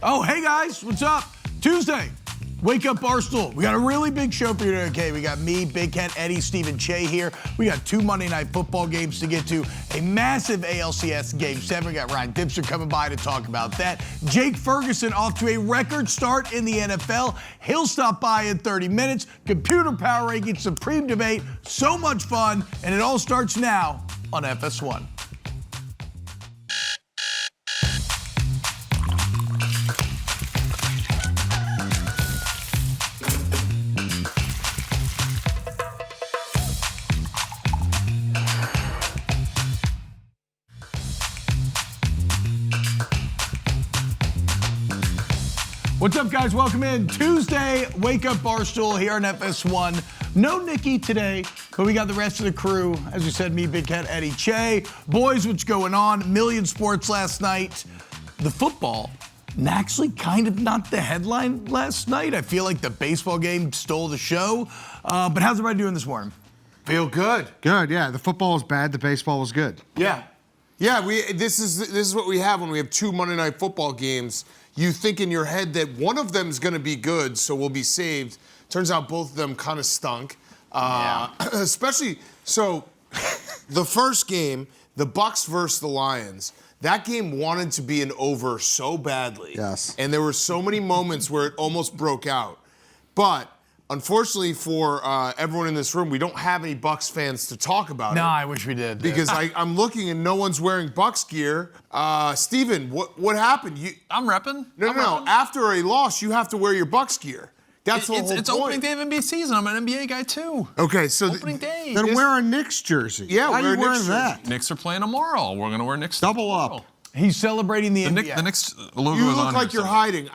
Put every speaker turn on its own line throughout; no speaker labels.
Oh, hey guys, what's up? Tuesday, Wake Up Barstool. We got a really big show for you today, okay? We got me, Big Cat Eddie, Steven Cheah here. We got 2 Monday Night Football games to get to, a massive ALCS Game 7. We got Ryan Dempster coming by to talk about that. Jake Ferguson off to a record start in the NFL. He'll stop by in 30 minutes. Computer power ranking, supreme debate, so much fun, and it all starts now on FS1. What's up, guys? Welcome in. Tuesday, Wake Up Barstool here on FS1. No Nikki today, but we got the rest of the crew. As we said, me, Big Cat, Eddie, Cheah. Boys, what's going on? Million sports last night. The football, actually kind of not the headline last night. I feel like the baseball game stole the show. But how's everybody doing this morning?
Feel good.
Good, yeah. The football was bad, the baseball was good.
Yeah. This is what we have when we have 2 Monday Night Football games. You think in your head that one of them is going to be good, so we'll be saved. Turns out both of them kind of stunk. Especially, so the first game, the Bucks versus the Lions, that game wanted to be an over so badly.
Yes.
And there were so many moments where it almost broke out. But unfortunately for everyone in this room, we don't have any Bucks fans to talk about it.
No, I wish we did.
Because I'm looking and no one's wearing Bucks gear. Steven, what happened?
I'm repping.
No. After a loss, you have to wear your Bucks gear. That's the whole point.
It's opening day of NBA season. I'm an NBA guy too.
Okay, so
opening day.
Then wear a Knicks jersey.
Yeah,
Why are you wearing that?
Knicks are playing tomorrow. We're gonna wear Knicks.
Double
tomorrow.
up.
He's celebrating the NBA.
The Knicks logo
you
is
look
on
like
here,
you're
so.
hiding.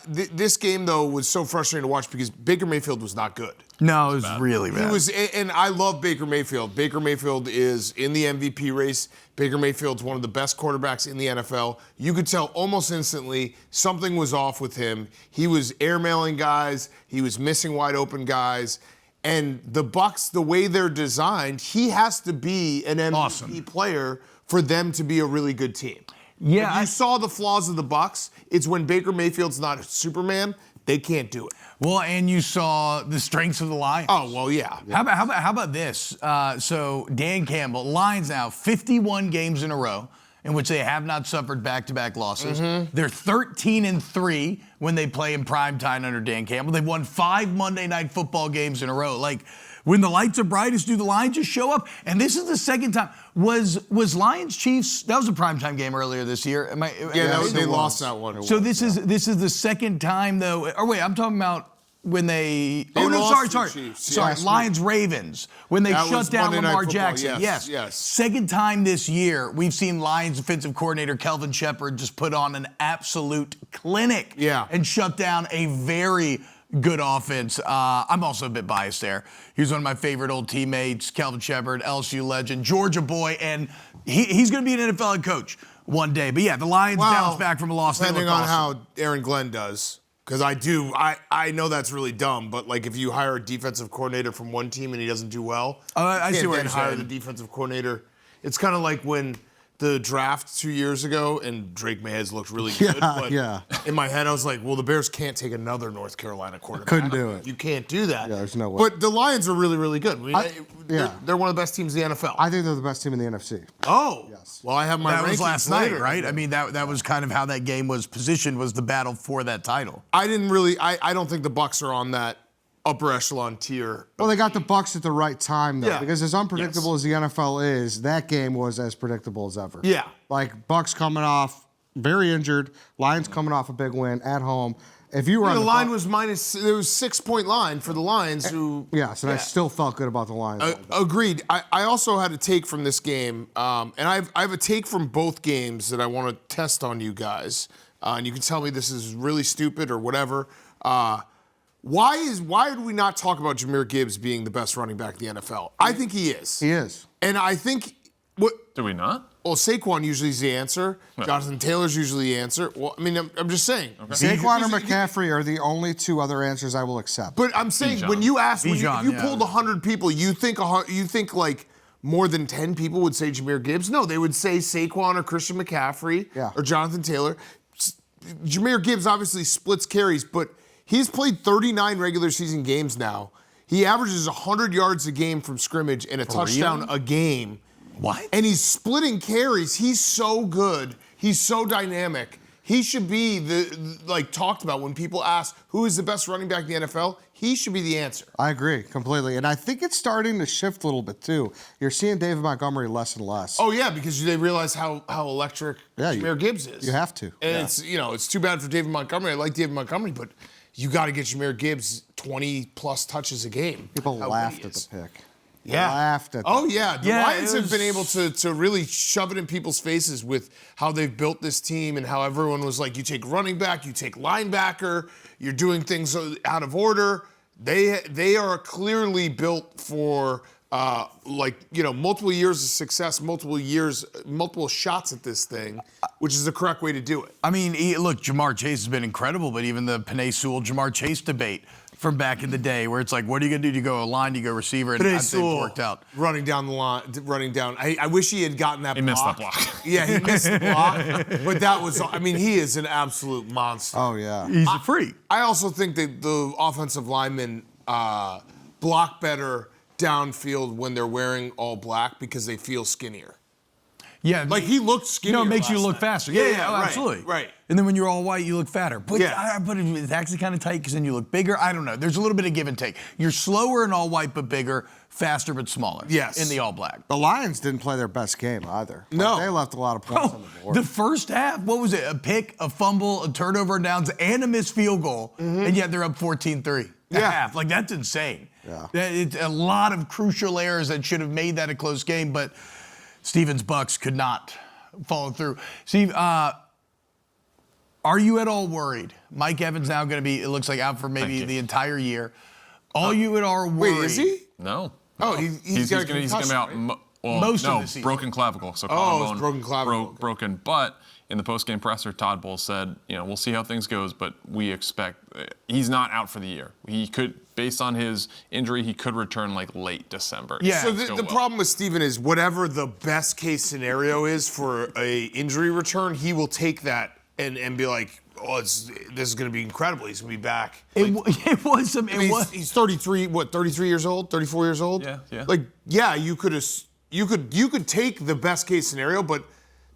This game though was so frustrating to watch because Baker Mayfield was not good.
No, it was really bad.
He was, and I love Baker Mayfield. Baker Mayfield is in the MVP race. Baker Mayfield's one of the best quarterbacks in the NFL. You could tell almost instantly something was off with him. He was airmailing guys. He was missing wide open guys. And the Bucks, the way they're designed, he has to be an MVP player for them to be a really good team.
Yeah,
if you saw the flaws of the Bucks, it's when Baker Mayfield's not Superman, they can't do it.
Well, and you saw the strengths of the Lions.
Oh, well, yeah.
How about this? So Dan Campbell, Lions now 51 games in a row in which they have not suffered back-to-back losses. They're 13-3 when they play in prime time under Dan Campbell. They've won 5 Monday Night Football games in a row. Like, when the lights are brightest, do the Lions just show up? And this is the second time. Was Lions Chiefs? That was a primetime game earlier this year.
They lost that one.
So this is the second time though. Or wait, I'm talking about when they. Sorry. Lions Ravens when they shut down Lamar Jackson.
Yes.
Second time this year we've seen Lions defensive coordinator Kelvin Shepard just put on an absolute clinic.
Yeah.
And shut down a very good offense. I'm also a bit biased there. He was one of my favorite old teammates, Kelvin Shepard, LSU legend, Georgia boy, and he's going to be an NFL head coach one day. But yeah, the Lions bounce back from a loss.
Depending on how Aaron Glenn does. Because I know that's really dumb, but like if you hire a defensive coordinator from one team and he doesn't do well,
I see where
you
you're
hire
saying.
the defensive coordinator. It's kind of like when the draft 2 years ago, and Drake Mays looked really good. But in my head, I was like, well, the Bears can't take another North Carolina quarterback.
Couldn't do it.
You can't do that.
Yeah, there's no way.
But the Lions are really, really good. They're one of the best teams in the NFL.
I think they're the best team in the NFC.
Oh.
Yes.
Well, I have my
That was
rankings
last
later.
night, right? I mean, that was kind of how that game was positioned, was the battle for that title.
I don't think the Bucks are on that upper echelon tier.
Well, they got the Bucks at the right time, though,
Yeah.
because as unpredictable as the NFL is, that game was as predictable as ever.
Yeah.
Like, Bucks coming off very injured, Lions coming off a big win at home. If you were on
the line was there was 6-point line for the Lions who.
Yes, and I still felt good about the Lions.
Agreed. I also had a take from this game, and I have a take from both games that I want to test on you guys. And you can tell me this is really stupid or whatever. Why did we not talk about Jahmyr Gibbs being the best running back in the NFL? I think he is.
He is.
And I think
Do we not?
Well, Saquon usually is the answer. No. Jonathan Taylor's usually the answer. Well, I mean, I'm just saying.
Okay.
Saquon or McCaffrey are the only two other answers I will accept.
But I'm saying
Bijan.
when you ask, if you
yeah.
pulled 100 people, you think like more than 10 people would say Jahmyr Gibbs? No, they would say Saquon or Christian McCaffrey or Jonathan Taylor. Jahmyr Gibbs obviously splits carries, but he's played 39 regular season games now. He averages 100 yards a game from scrimmage and a touchdown a game.
What?
And he's splitting carries. He's so good. He's so dynamic. He should be talked about when people ask who is the best running back in the NFL. He should be the answer.
I agree completely. And I think it's starting to shift a little bit, too. You're seeing David Montgomery less and less.
Oh, yeah, because they realize how electric Jahmyr Gibbs is.
You have to.
And it's too bad for David Montgomery. I like David Montgomery, but you got to get Jahmyr Gibbs 20-plus touches a game.
People laughed at the pick.
Yeah.
Laughed at
Oh, yeah. The Lions have
was-
been able to really shove it in people's faces with how they've built this team and how everyone was like, you take running back, you take linebacker, you're doing things out of order. They are clearly built for multiple years of success, multiple shots at this thing, which is the correct way to do it.
I mean, look, Jamar Chase has been incredible, but even the Penei Sewell-Jamar Chase debate from back in the day where it's like, what are you going to do? Do you go line? Do you go receiver? And I think it worked out.
Running down the line, I wish he had gotten that block.
He missed that block.
Yeah, he missed the block. But that was, he is an absolute monster.
Oh, yeah.
He's a freak.
I also think that the offensive linemen block better downfield when they're wearing all black because they feel skinnier.
Yeah.
Like he looked skinnier.
it makes you
last
look
night.
faster.
Yeah,
Oh,
right,
absolutely.
right.
And then when you're all white, you look fatter. But,
Yeah.
but it's actually kind of tight because then you look bigger. I don't know. There's a little bit of give and take. You're slower in all white but bigger, faster but smaller.
Yes.
In the all black.
The Lions didn't play their best game either.
No.
They left a lot of points on the board.
The first half, what was it? A pick, a fumble, a turnover on downs, and a missed field goal. And yet they're up 14-3.
Yeah.
Half. Like, that's insane.
Yeah.
It's a lot of crucial errors that should have made that a close game, but Stevens Bucks could not follow through. Steve, are you at all worried? Mike Evans now going to be, it looks like, out for maybe the entire year. Are you at all worried?
Wait, is he?
No.
Oh, he's got a
gonna be
concussion,
out.
right?
Most of the season.
Broken clavicle. So
Oh,
collarbone
it's broken clavicle.
broken. But in the post-game presser, Todd Bowles said, we'll see how things goes, but we expect he's not out for the year. He could, based on his injury, he could return like late December.
Yeah.
So the problem with Steven is whatever the best case scenario is for a injury return, he will take that and be like, this is going to be incredible. He's going to be back.
It was some.
He's 33. What? 33 years old? 34 years old?
Yeah.
You could take the best case scenario, but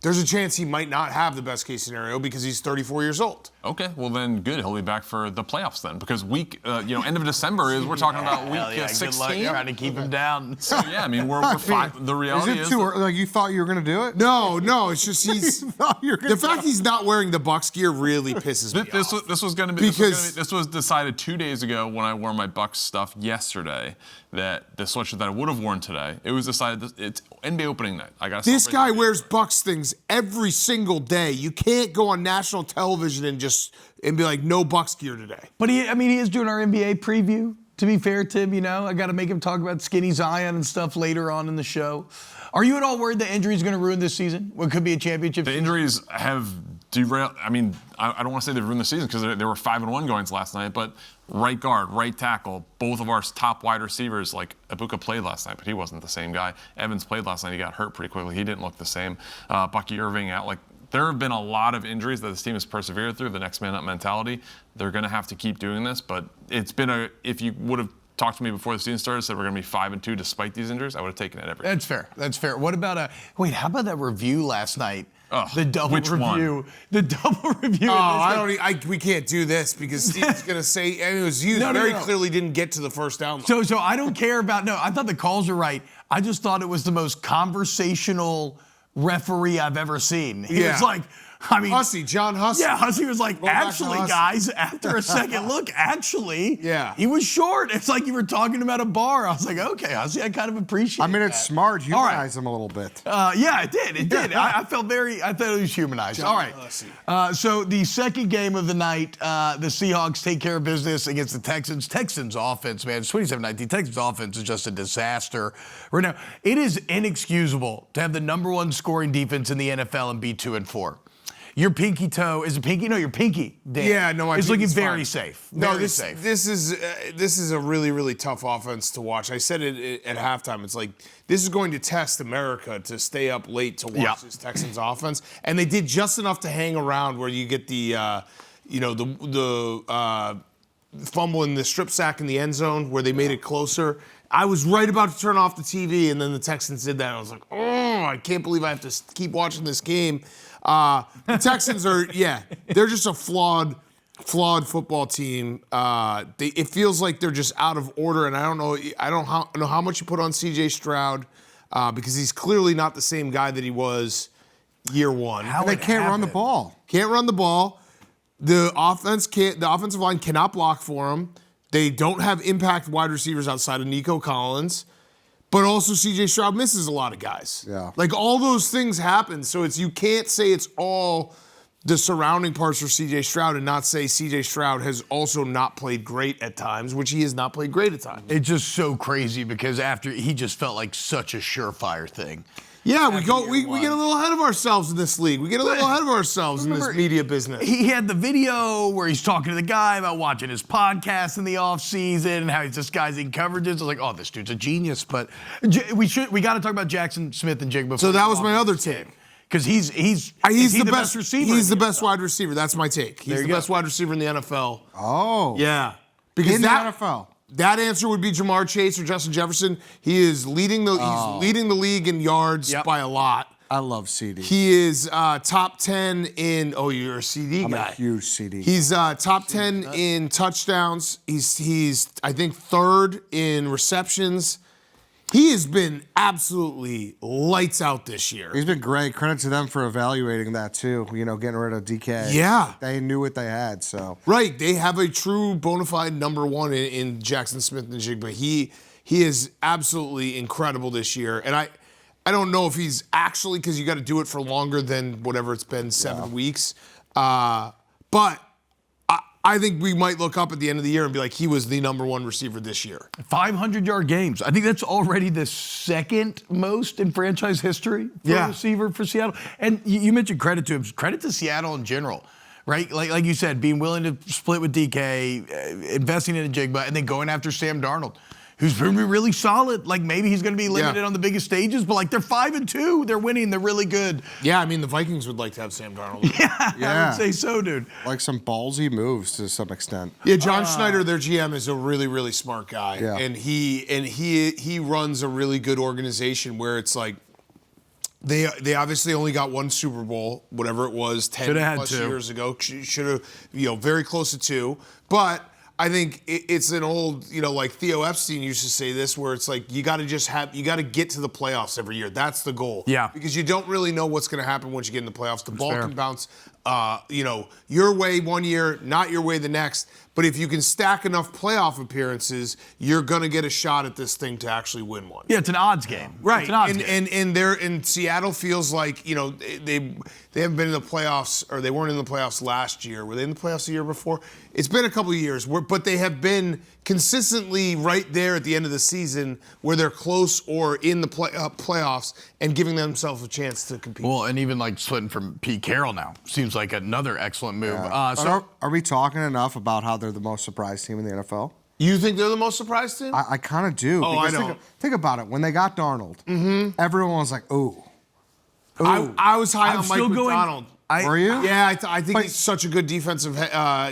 there's a chance he might not have the best case scenario because he's 34 years old.
Okay, well then, good. He'll be back for the playoffs then, because end of December is we're talking about week 16.
Good luck trying to keep him down.
So yeah, we're fine. The reality
Is it too early? Like you thought you were going to do it?
No, it's just the fact he's not wearing the Bucs gear really pisses me off.
This was going to be this was decided 2 days ago when I wore my Bucs stuff yesterday. That the sweatshirt that I would have worn today, it was decided it's NBA opening night. I got
This guy wears Bucs things every single day. You can't go on national television and be like, no Bucs gear today.
But he is doing our NBA preview. To be fair to him, I got to make him talk about skinny Zion and stuff later on in the show. Are you at all worried that injury is going to ruin this season? What could be a championship
The
season?
injuries have derailed. I don't want to say they've ruined the season because they were 5-1 going into last night, but right guard, right tackle, both of our top wide receivers, like Ibuka played last night, but he wasn't the same guy. Evans played last night. He got hurt pretty quickly. He didn't look the same. Bucky Irving out. Like, there have been a lot of injuries that this team has persevered through, the next man up mentality. They're going to have to keep doing this, but it's been if you would have talked to me before the season started, said we're going to be 5-2 despite these injuries, I would have taken it every day.
That's fair. What about how about that review last night? The double
which
review.
one?
The double review.
We can't do this because Steve's going to say, it was used clearly didn't get to the first down.
So I don't care about, I thought the calls were right. I just thought it was the most conversational referee I've ever seen. He was like,
Hussey, John Hussey.
Yeah, Hussey was like, actually, guys, after a second look, he was short. It's like you were talking about a bar. I was like, okay, Hussey, I kind of appreciate it.
It's smart. Humanize him a little bit.
Yeah, it did. I thought it was humanized. All right. So the second game of the night, the Seahawks take care of business against the Texans. Texans offense, man, it's 27-19. Texans offense is just a disaster right now. It is inexcusable to have the number one scoring defense in the NFL and be 2-4. your pinky toe is a pinky. No, your pinky. Dan,
Yeah, no, my
it's looking
pinky's
very
fine.
safe.
No,
Very
this
safe.
this is a really, really tough offense to watch. I said it at halftime. It's like this is going to test America to stay up late to watch this Texans offense, and they did just enough to hang around where you get the, fumble in the strip sack in the end zone where they made it closer. I was right about to turn off the TV, and then the Texans did that. I was like, oh, I can't believe I have to keep watching this game. The Texans are, they're just a flawed football team. It feels like they're just out of order, and I don't know how much you put on C.J. Stroud because he's clearly not the same guy that he was year one.
And they can't run the ball.
Can't run the ball. The offensive line cannot block for him. They don't have impact wide receivers outside of Nico Collins. But also C.J. Stroud misses a lot of guys.
Yeah.
Like all those things happen. So you can't say it's all the surrounding parts for C.J. Stroud and not say C.J. Stroud has also not played great at times, which he has not played great at times.
It's just so crazy because after he just felt like such a surefire thing.
Yeah, we get a little ahead of ourselves in this league. We get a little ahead of ourselves in this media business.
He had the video where he's talking to the guy about watching his podcast in the offseason and how he's disguising coverages. I was like, oh, this dude's a genius. But we got to talk about Jackson Smith and Jigba.
So that was my other take.
Because he's
the
best receiver.
He's the best wide receiver. That's my take. He's the best wide receiver in the NFL.
Oh.
Yeah. Because
in the NFL.
That answer would be Jamar Chase or Justin Jefferson. He is leading the league in yards by a lot.
I love CD.
He is top 10 in. Oh, you're a CD
I'm
guy.
a huge CD.
He's top 10 in touchdowns. He's I think third in receptions. He has been absolutely lights out this year.
He's been great. Credit to them for evaluating that too. Getting rid of DK.
Yeah.
They knew what they had, so.
Right. They have a true bona fide number one in Jackson Smith and Jigba. He is absolutely incredible this year. And I don't know if he's actually, because you got to do it for longer than whatever it's been, 7 weeks. But I think we might look up at the end of the year and be like, he was the number one receiver this year. 500-yard
games. I think that's already the second most in franchise history for a receiver for Seattle. And you mentioned credit to him. Credit to Seattle in general, right? Like you said, being willing to split with DK, investing in a Jigba, and then going after Sam Darnold, who's been really solid. Like maybe he's going to be limited on the biggest stages, but like they're 5-2. They're winning. They're really good.
Yeah, I mean, the Vikings would like to have Sam Darnold.
I would say so, dude.
Like some ballsy moves to some extent.
Yeah, John Schneider, their GM, is a really, really smart guy.
Yeah.
And he runs a really good organization where it's like they obviously only got one Super Bowl, whatever it was, 10 plus years ago. Should have, very close to 2. But I think it's an old, like Theo Epstein used to say this, where it's like you got to get to the playoffs every year. That's the goal.
Yeah.
Because you don't really know what's going to happen once you get in the playoffs. The ball can bounce, your way one year, not your way the next. But if you can stack enough playoff appearances, you're going to get a shot at this thing to actually win one.
Yeah, it's an odds game.
Right.
It's an odds game.
And Seattle feels like, they haven't been in the playoffs, or they weren't in the playoffs last year. Were they in the playoffs the year before? It's been a couple of years, but they have been consistently right there at the end of the season where they're close or in the playoffs and giving themselves a chance to compete.
Well, and even like splitting from Pete Carroll now seems like another excellent move.
Yeah. Are we talking enough about how they're the most surprised team in the NFL?
You think they're the most surprised team?
I kind of do.
Oh, I don't.
Think about it. When they got Darnold, everyone was like, ooh.
I was high on Mike McDonald.
Were you?
Yeah, I think he's such a good defensive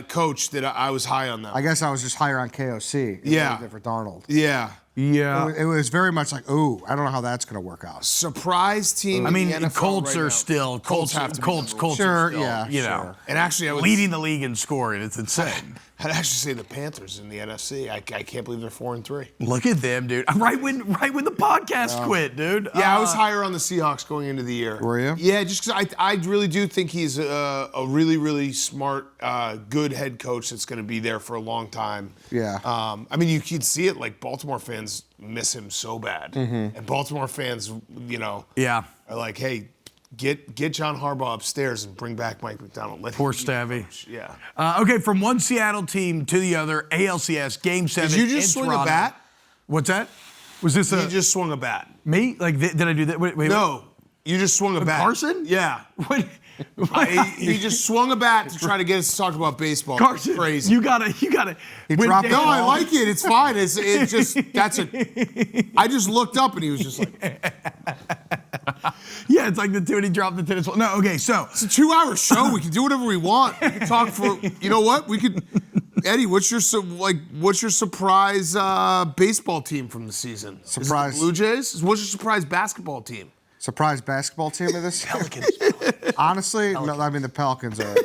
coach that I was high on that.
I guess I was just higher on KOC. For Darnold.
Yeah.
Yeah.
It was very much like, ooh, I don't know how that's going to work out.
Surprise team.
I mean,
in the NFL
Colts
right
are
now.
still
Colts have to be
Colts
number one.
Sure,
are still,
yeah,
know,
And actually, I would
leading the league in scoring. It's insane.
I'd actually say the Panthers in the NFC. I can't believe they're 4-3.
Look at them, dude. Right when the podcast quit, dude.
Yeah, I was higher on the Seahawks going into the year.
Were you?
Yeah, just because I really do think he's a really, really smart, good head coach that's going to be there for a long time.
Yeah.
I mean, you could see it. Like Baltimore fans miss him so bad, and Baltimore fans,
Yeah.
are like, hey, get John Harbaugh upstairs and bring back Mike McDonald.
Poor Stavvy.
Yeah.
Okay, from one Seattle team to the other, ALCS Game 7.
Did you just swing
Toronto.
a bat?
What's that? Was this
You just swung a bat.
me? Like, did I do that? Wait.
No, you just swung a bat.
Carson?
Yeah.
What?
He just swung a bat to try to get us to talk about baseball.
Carson,
Crazy.
you gotta.
He dropped
No,
the
I
ball.
like it. It's fine. It's just I just looked up and he was just like,
Yeah, it's like the two and he dropped the tennis ball. No, okay, so
it's a 2-hour show. We can do whatever we want. We can talk for. You know what? We could. Eddie, what's your surprise baseball team from the season? Is it the
Surprise.
Blue Jays? What's your surprise basketball team?
Surprise basketball team of this year?
Pelicans.
Honestly, no, I mean, the Pelicans are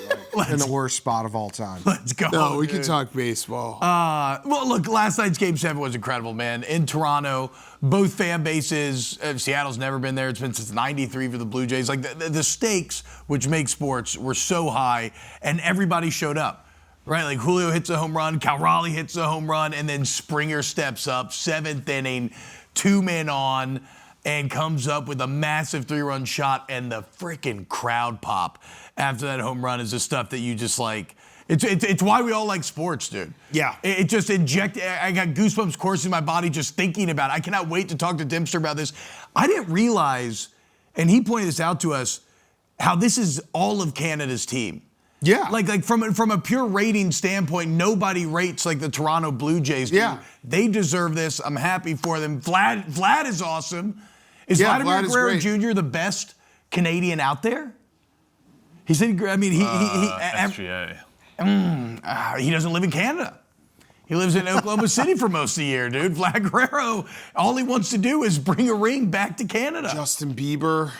in the worst spot of all time.
Let's go.
No, we
dude.
can talk baseball.
Well, look, last night's Game 7 was incredible, man. In Toronto, both fan bases, Seattle's never been there. It's been since '93 for the Blue Jays. Like, the stakes, which make sports, were so high, and everybody showed up. Right, like Julio hits a home run, Cal Raleigh hits a home run, and then Springer steps up, 7th inning, 2 men on, and comes up with a massive 3-run shot, and the freaking crowd pop after that home run is the stuff that you just like. It's why we all like sports, dude.
Yeah.
It just injected. I got goosebumps coursing in my body just thinking about it. I cannot wait to talk to Dempster about this. I didn't realize, and he pointed this out to us, how this is all of Canada's team.
Yeah.
Like from a pure rating standpoint, nobody rates like the Toronto Blue Jays do.
Yeah.
They deserve this. I'm happy for them. Vlad is awesome. Is Vladimir
Vlad is
Guerrero
great.
Jr. the best Canadian out there? He said, I mean,
SGA.
he doesn't live in Canada. He lives in Oklahoma City for most of the year, dude. Vlad Guerrero, all he wants to do is bring a ring back to Canada.
Justin Bieber.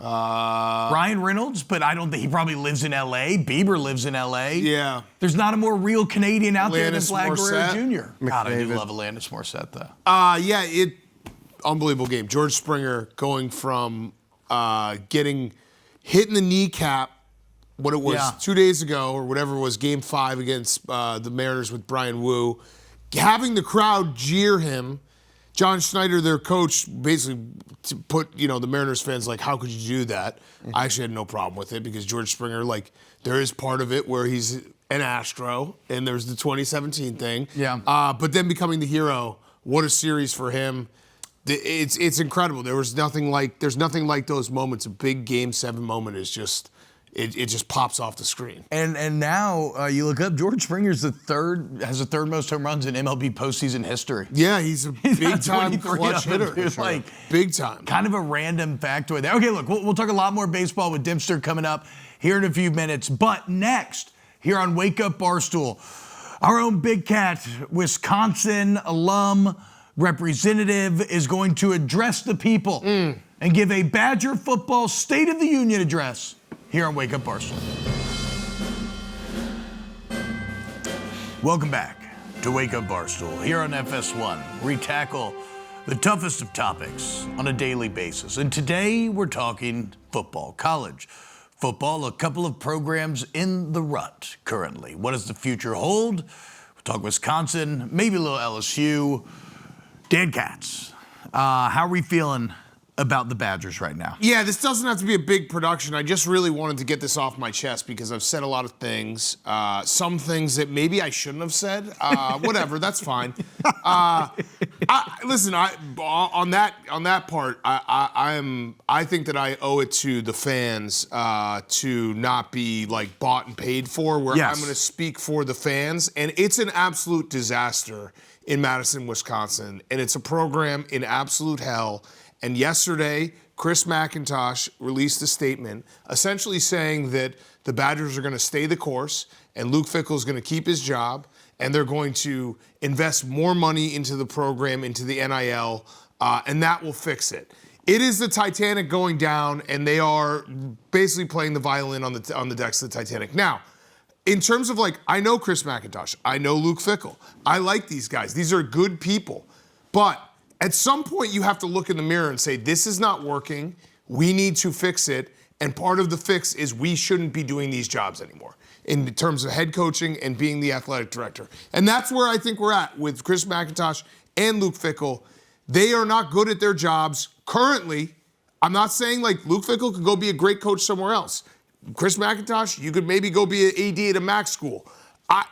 Ryan Reynolds, but I don't think he probably lives in L.A. Bieber lives in L.A.
Yeah.
There's not a more real Canadian out there than
Alanis
Vlad
Morissette.
Guerrero Jr. God, I do
McDavid.
love Alanis Morissette, though.
Unbelievable game. George Springer going from hitting the kneecap, what it was 2 days ago or whatever it was, Game 5 against the Mariners with Brian Wu, having the crowd jeer him. John Schneider, their coach, basically put, the Mariners fans like, how could you do that? I actually had no problem with it because George Springer, like, there is part of it where he's an Astro, and there's the 2017 thing.
Yeah.
But then becoming the hero, what a series for him. It's incredible. There's nothing like those moments. A big Game 7 moment is just. It just pops off the screen.
And now you look up, George Springer's has the third most home runs in MLB postseason history.
Yeah, he's a big-time
23
clutch
of them,
hitter.
dude. Like,
big time.
Kind of a random factoid there. Okay, look, we'll talk a lot more baseball with Dempster coming up here in a few minutes. But next, here on Wake Up Barstool, our own Big Cat, Wisconsin alum representative, is going to address the people and give a Badger football State of the Union address here on Wake Up Barstool. Welcome back to Wake Up Barstool here on FS1. We tackle the toughest of topics on a daily basis. And today we're talking football, college football, a couple of programs in the rut currently. What does the future hold? We'll talk Wisconsin, maybe a little LSU. Dan Katz, how are we feeling about the Badgers right now?
Yeah, this doesn't have to be a big production. I just really wanted to get this off my chest because I've said a lot of things. Some things that maybe I shouldn't have said. Whatever, that's fine. Listen, on that part, I think that I owe it to the fans to not be like bought and paid for. Where
Yes.
I'm going to speak for the fans, and it's an absolute disaster in Madison, Wisconsin, and it's a program in absolute hell. And yesterday, Chris McIntosh released a statement essentially saying that the Badgers are going to stay the course and Luke Fickell is going to keep his job and they're going to invest more money into the program, into the NIL, and that will fix it. It is the Titanic going down, and they are basically playing the violin on the decks of the Titanic. Now, in terms of I know Chris McIntosh, I know Luke Fickell. I like these guys. These are good people. But at some point, you have to look in the mirror and say, this is not working. We need to fix it. And part of the fix is we shouldn't be doing these jobs anymore in terms of head coaching and being the athletic director. And that's where I think we're at with Chris McIntosh and Luke Fickell. They are not good at their jobs currently. I'm not saying Luke Fickell could go be a great coach somewhere else. Chris McIntosh, you could maybe go be an AD at a MAC school.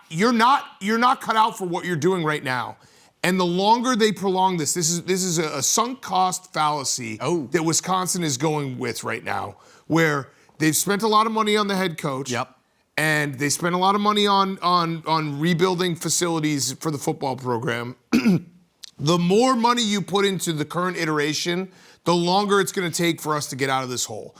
You're not cut out for what you're doing right now. And the longer they prolong this is a sunk cost fallacy that Wisconsin is going with right now, where they've spent a lot of money on the head coach.
Yep.
And they spent a lot of money on rebuilding facilities for the football program. The more money you put into the current iteration, the longer it's going to take for us to get out of this hole.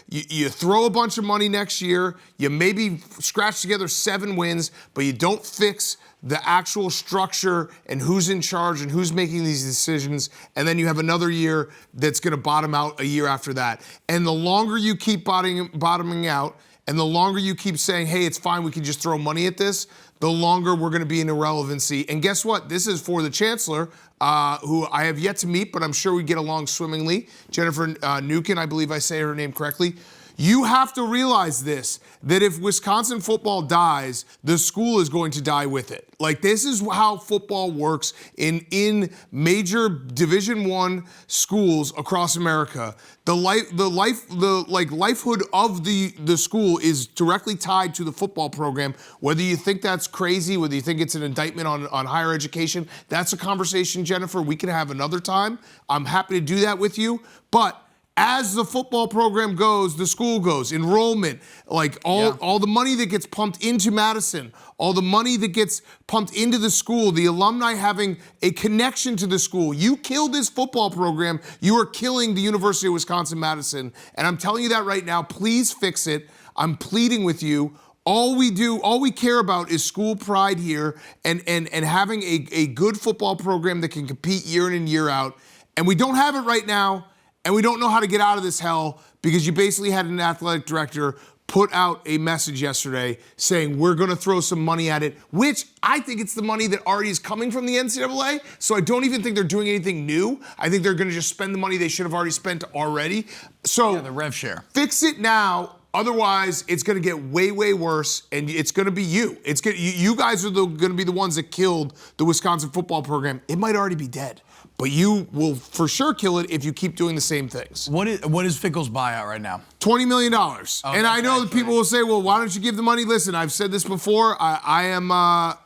You throw a bunch of money next year, you maybe scratch together 7 wins, but you don't fix the actual structure and who's in charge and who's making these decisions, and then you have another year that's going to bottom out a year after that. And the longer you keep bottoming out, and the longer you keep saying, hey, it's fine, we can just throw money at this, the longer we're going to be in irrelevancy. And guess what? This is for the chancellor, who I have yet to meet, but I'm sure we get along swimmingly. Jennifer Nukin, I believe I say her name correctly. You have to realize this, that if Wisconsin football dies, the school is going to die with it. Like, this is how football works in major Division I schools across America. The livelihood of the school is directly tied to the football program. Whether you think that's crazy, whether you think it's an indictment on higher education, that's a conversation, Jennifer, we can have another time. I'm happy to do that with you, but as the football program goes, the school goes. Enrollment, all the money that gets pumped into Madison, all the money that gets pumped into the school, the alumni having a connection to the school. You kill this football program, you are killing the University of Wisconsin-Madison. And I'm telling you that right now, please fix it. I'm pleading with you. All we care about is school pride here and having a good football program that can compete year in and year out. And we don't have it right now. And we don't know how to get out of this hell because you basically had an athletic director put out a message yesterday saying we're going to throw some money at it, which I think it's the money that already is coming from the NCAA. So I don't even think they're doing anything new. I think they're going to just spend the money they should have already spent already. So
the rev share.
Fix it now. Otherwise, it's going to get way, way worse, and it's going to be you. You guys are going to be the ones that killed the Wisconsin football program. It might already be dead. But you will for sure kill it if you keep doing the same things.
What is Fickell's buyout right now?
$20 million. And I know that people will say, well, why don't you give the money? Listen, I've said this before. I'm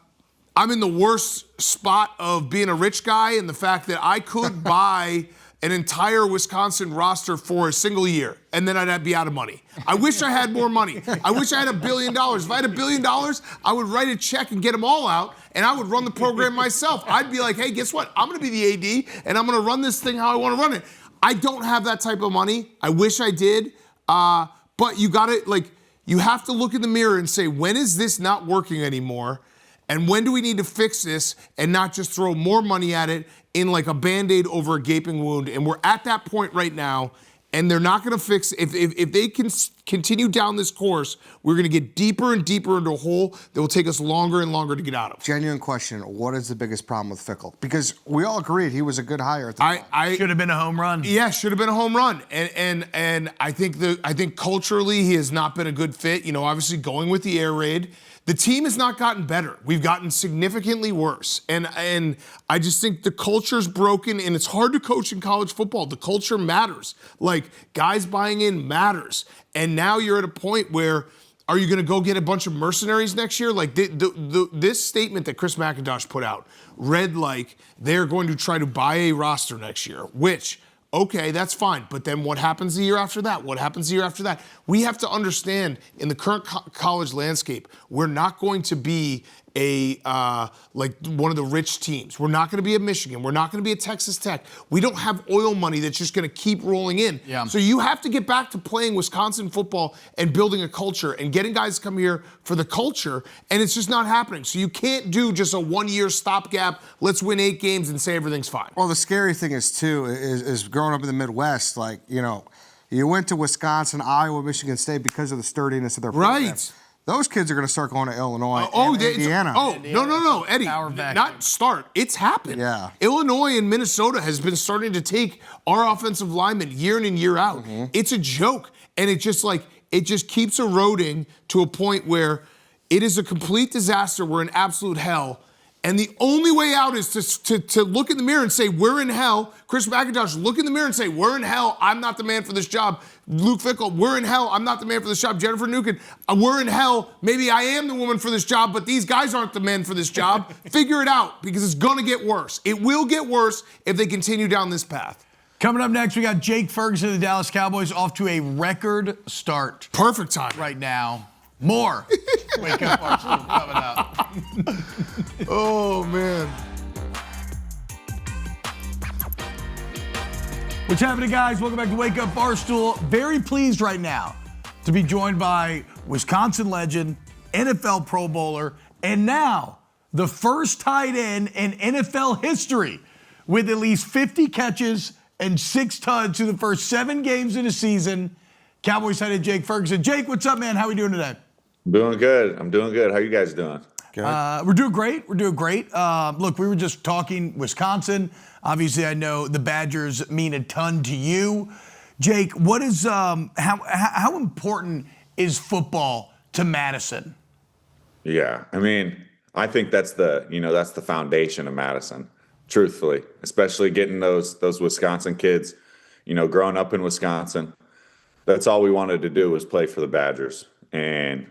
in the worst spot of being a rich guy in the fact that I could buy an entire Wisconsin roster for a single year, and then I'd be out of money. I wish I had more money. I wish I had $1 billion. If I had $1 billion, I would write a check and get them all out, and I would run the program myself. I'd be like, hey, guess what? I'm going to be the AD, and I'm going to run this thing how I want to run it. I don't have that type of money. I wish I did, but you got to, you have to look in the mirror and say, when is this not working anymore? And when do we need to fix this and not just throw more money at it in like a Band-Aid over a gaping wound? And we're at that point right now, and they're not going to fix it. If they can continue down this course, we're going to get deeper and deeper into a hole that will take us longer and longer to get out of.
Genuine question, what is the biggest problem with Fickell? Because we all agreed he was a good hire at the time.
Should have been a home run.
Yeah, should have been a home run. And I think culturally he has not been a good fit. You know, obviously going with the air raid. The team has not gotten better. We've gotten significantly worse. And I just think the culture's broken, and it's hard to coach in college football. The culture matters. Like, guys buying in matters. And now you're at a point where, are you going to go get a bunch of mercenaries next year? Like, this statement that Chris McIntosh put out read like they're going to try to buy a roster next year, which, okay, that's fine. But then what happens the year after that? What happens the year after that? We have to understand, in the current college landscape, we're not going to be like one of the rich teams. We're not going to be at Michigan. We're not going to be at Texas Tech. We don't have oil money that's just going to keep rolling in.
Yeah.
So you have to get back to playing Wisconsin football and building a culture and getting guys to come here for the culture, and it's just not happening. So you can't do just a one-year stopgap, let's win 8 games and say everything's fine.
Well, the scary thing is, too, is growing up in the Midwest, like, you know, you went to Wisconsin, Iowa, Michigan State because of the sturdiness of their program.
Right.
Those kids are going to start going to Illinois and Indiana.
No, Eddie. Not start. It's happened.
Yeah.
Illinois and Minnesota has been starting to take our offensive linemen year in and year out. Mm-hmm. It's a joke. And it just keeps eroding to a point where it is a complete disaster. We're in absolute hell. And the only way out is to look in the mirror and say, we're in hell. Chris McIntosh, look in the mirror and say, we're in hell. I'm not the man for this job. Luke Fickell, we're in hell. I'm not the man for this job. Jennifer Nukin, we're in hell. Maybe I am the woman for this job, but these guys aren't the men for this job. Figure it out, because it's going to get worse. It will get worse if they continue down this path.
Coming up next, we got Jake Ferguson of the Dallas Cowboys off to a record start.
Perfect time.
Right now. More Wake Up Barstool coming up.
Oh, man.
What's happening, guys? Welcome back to Wake Up Barstool. Very pleased right now to be joined by Wisconsin legend, NFL Pro Bowler, and now the first tight end in NFL history with at least 50 catches and 6 touchdowns through the first 7 games of the season. Cowboys tight end Jake Ferguson. Jake, what's up, man? How are we doing today?
Doing good. I'm doing good. How you guys doing?
We're doing great. We're doing great. Look, we were just talking Wisconsin. Obviously, I know the Badgers mean a ton to you. Jake, what is how important is football to Madison?
Yeah, I mean, I think that's the foundation of Madison. Truthfully, especially getting those Wisconsin kids, growing up in Wisconsin. That's all we wanted to do was play for the Badgers, and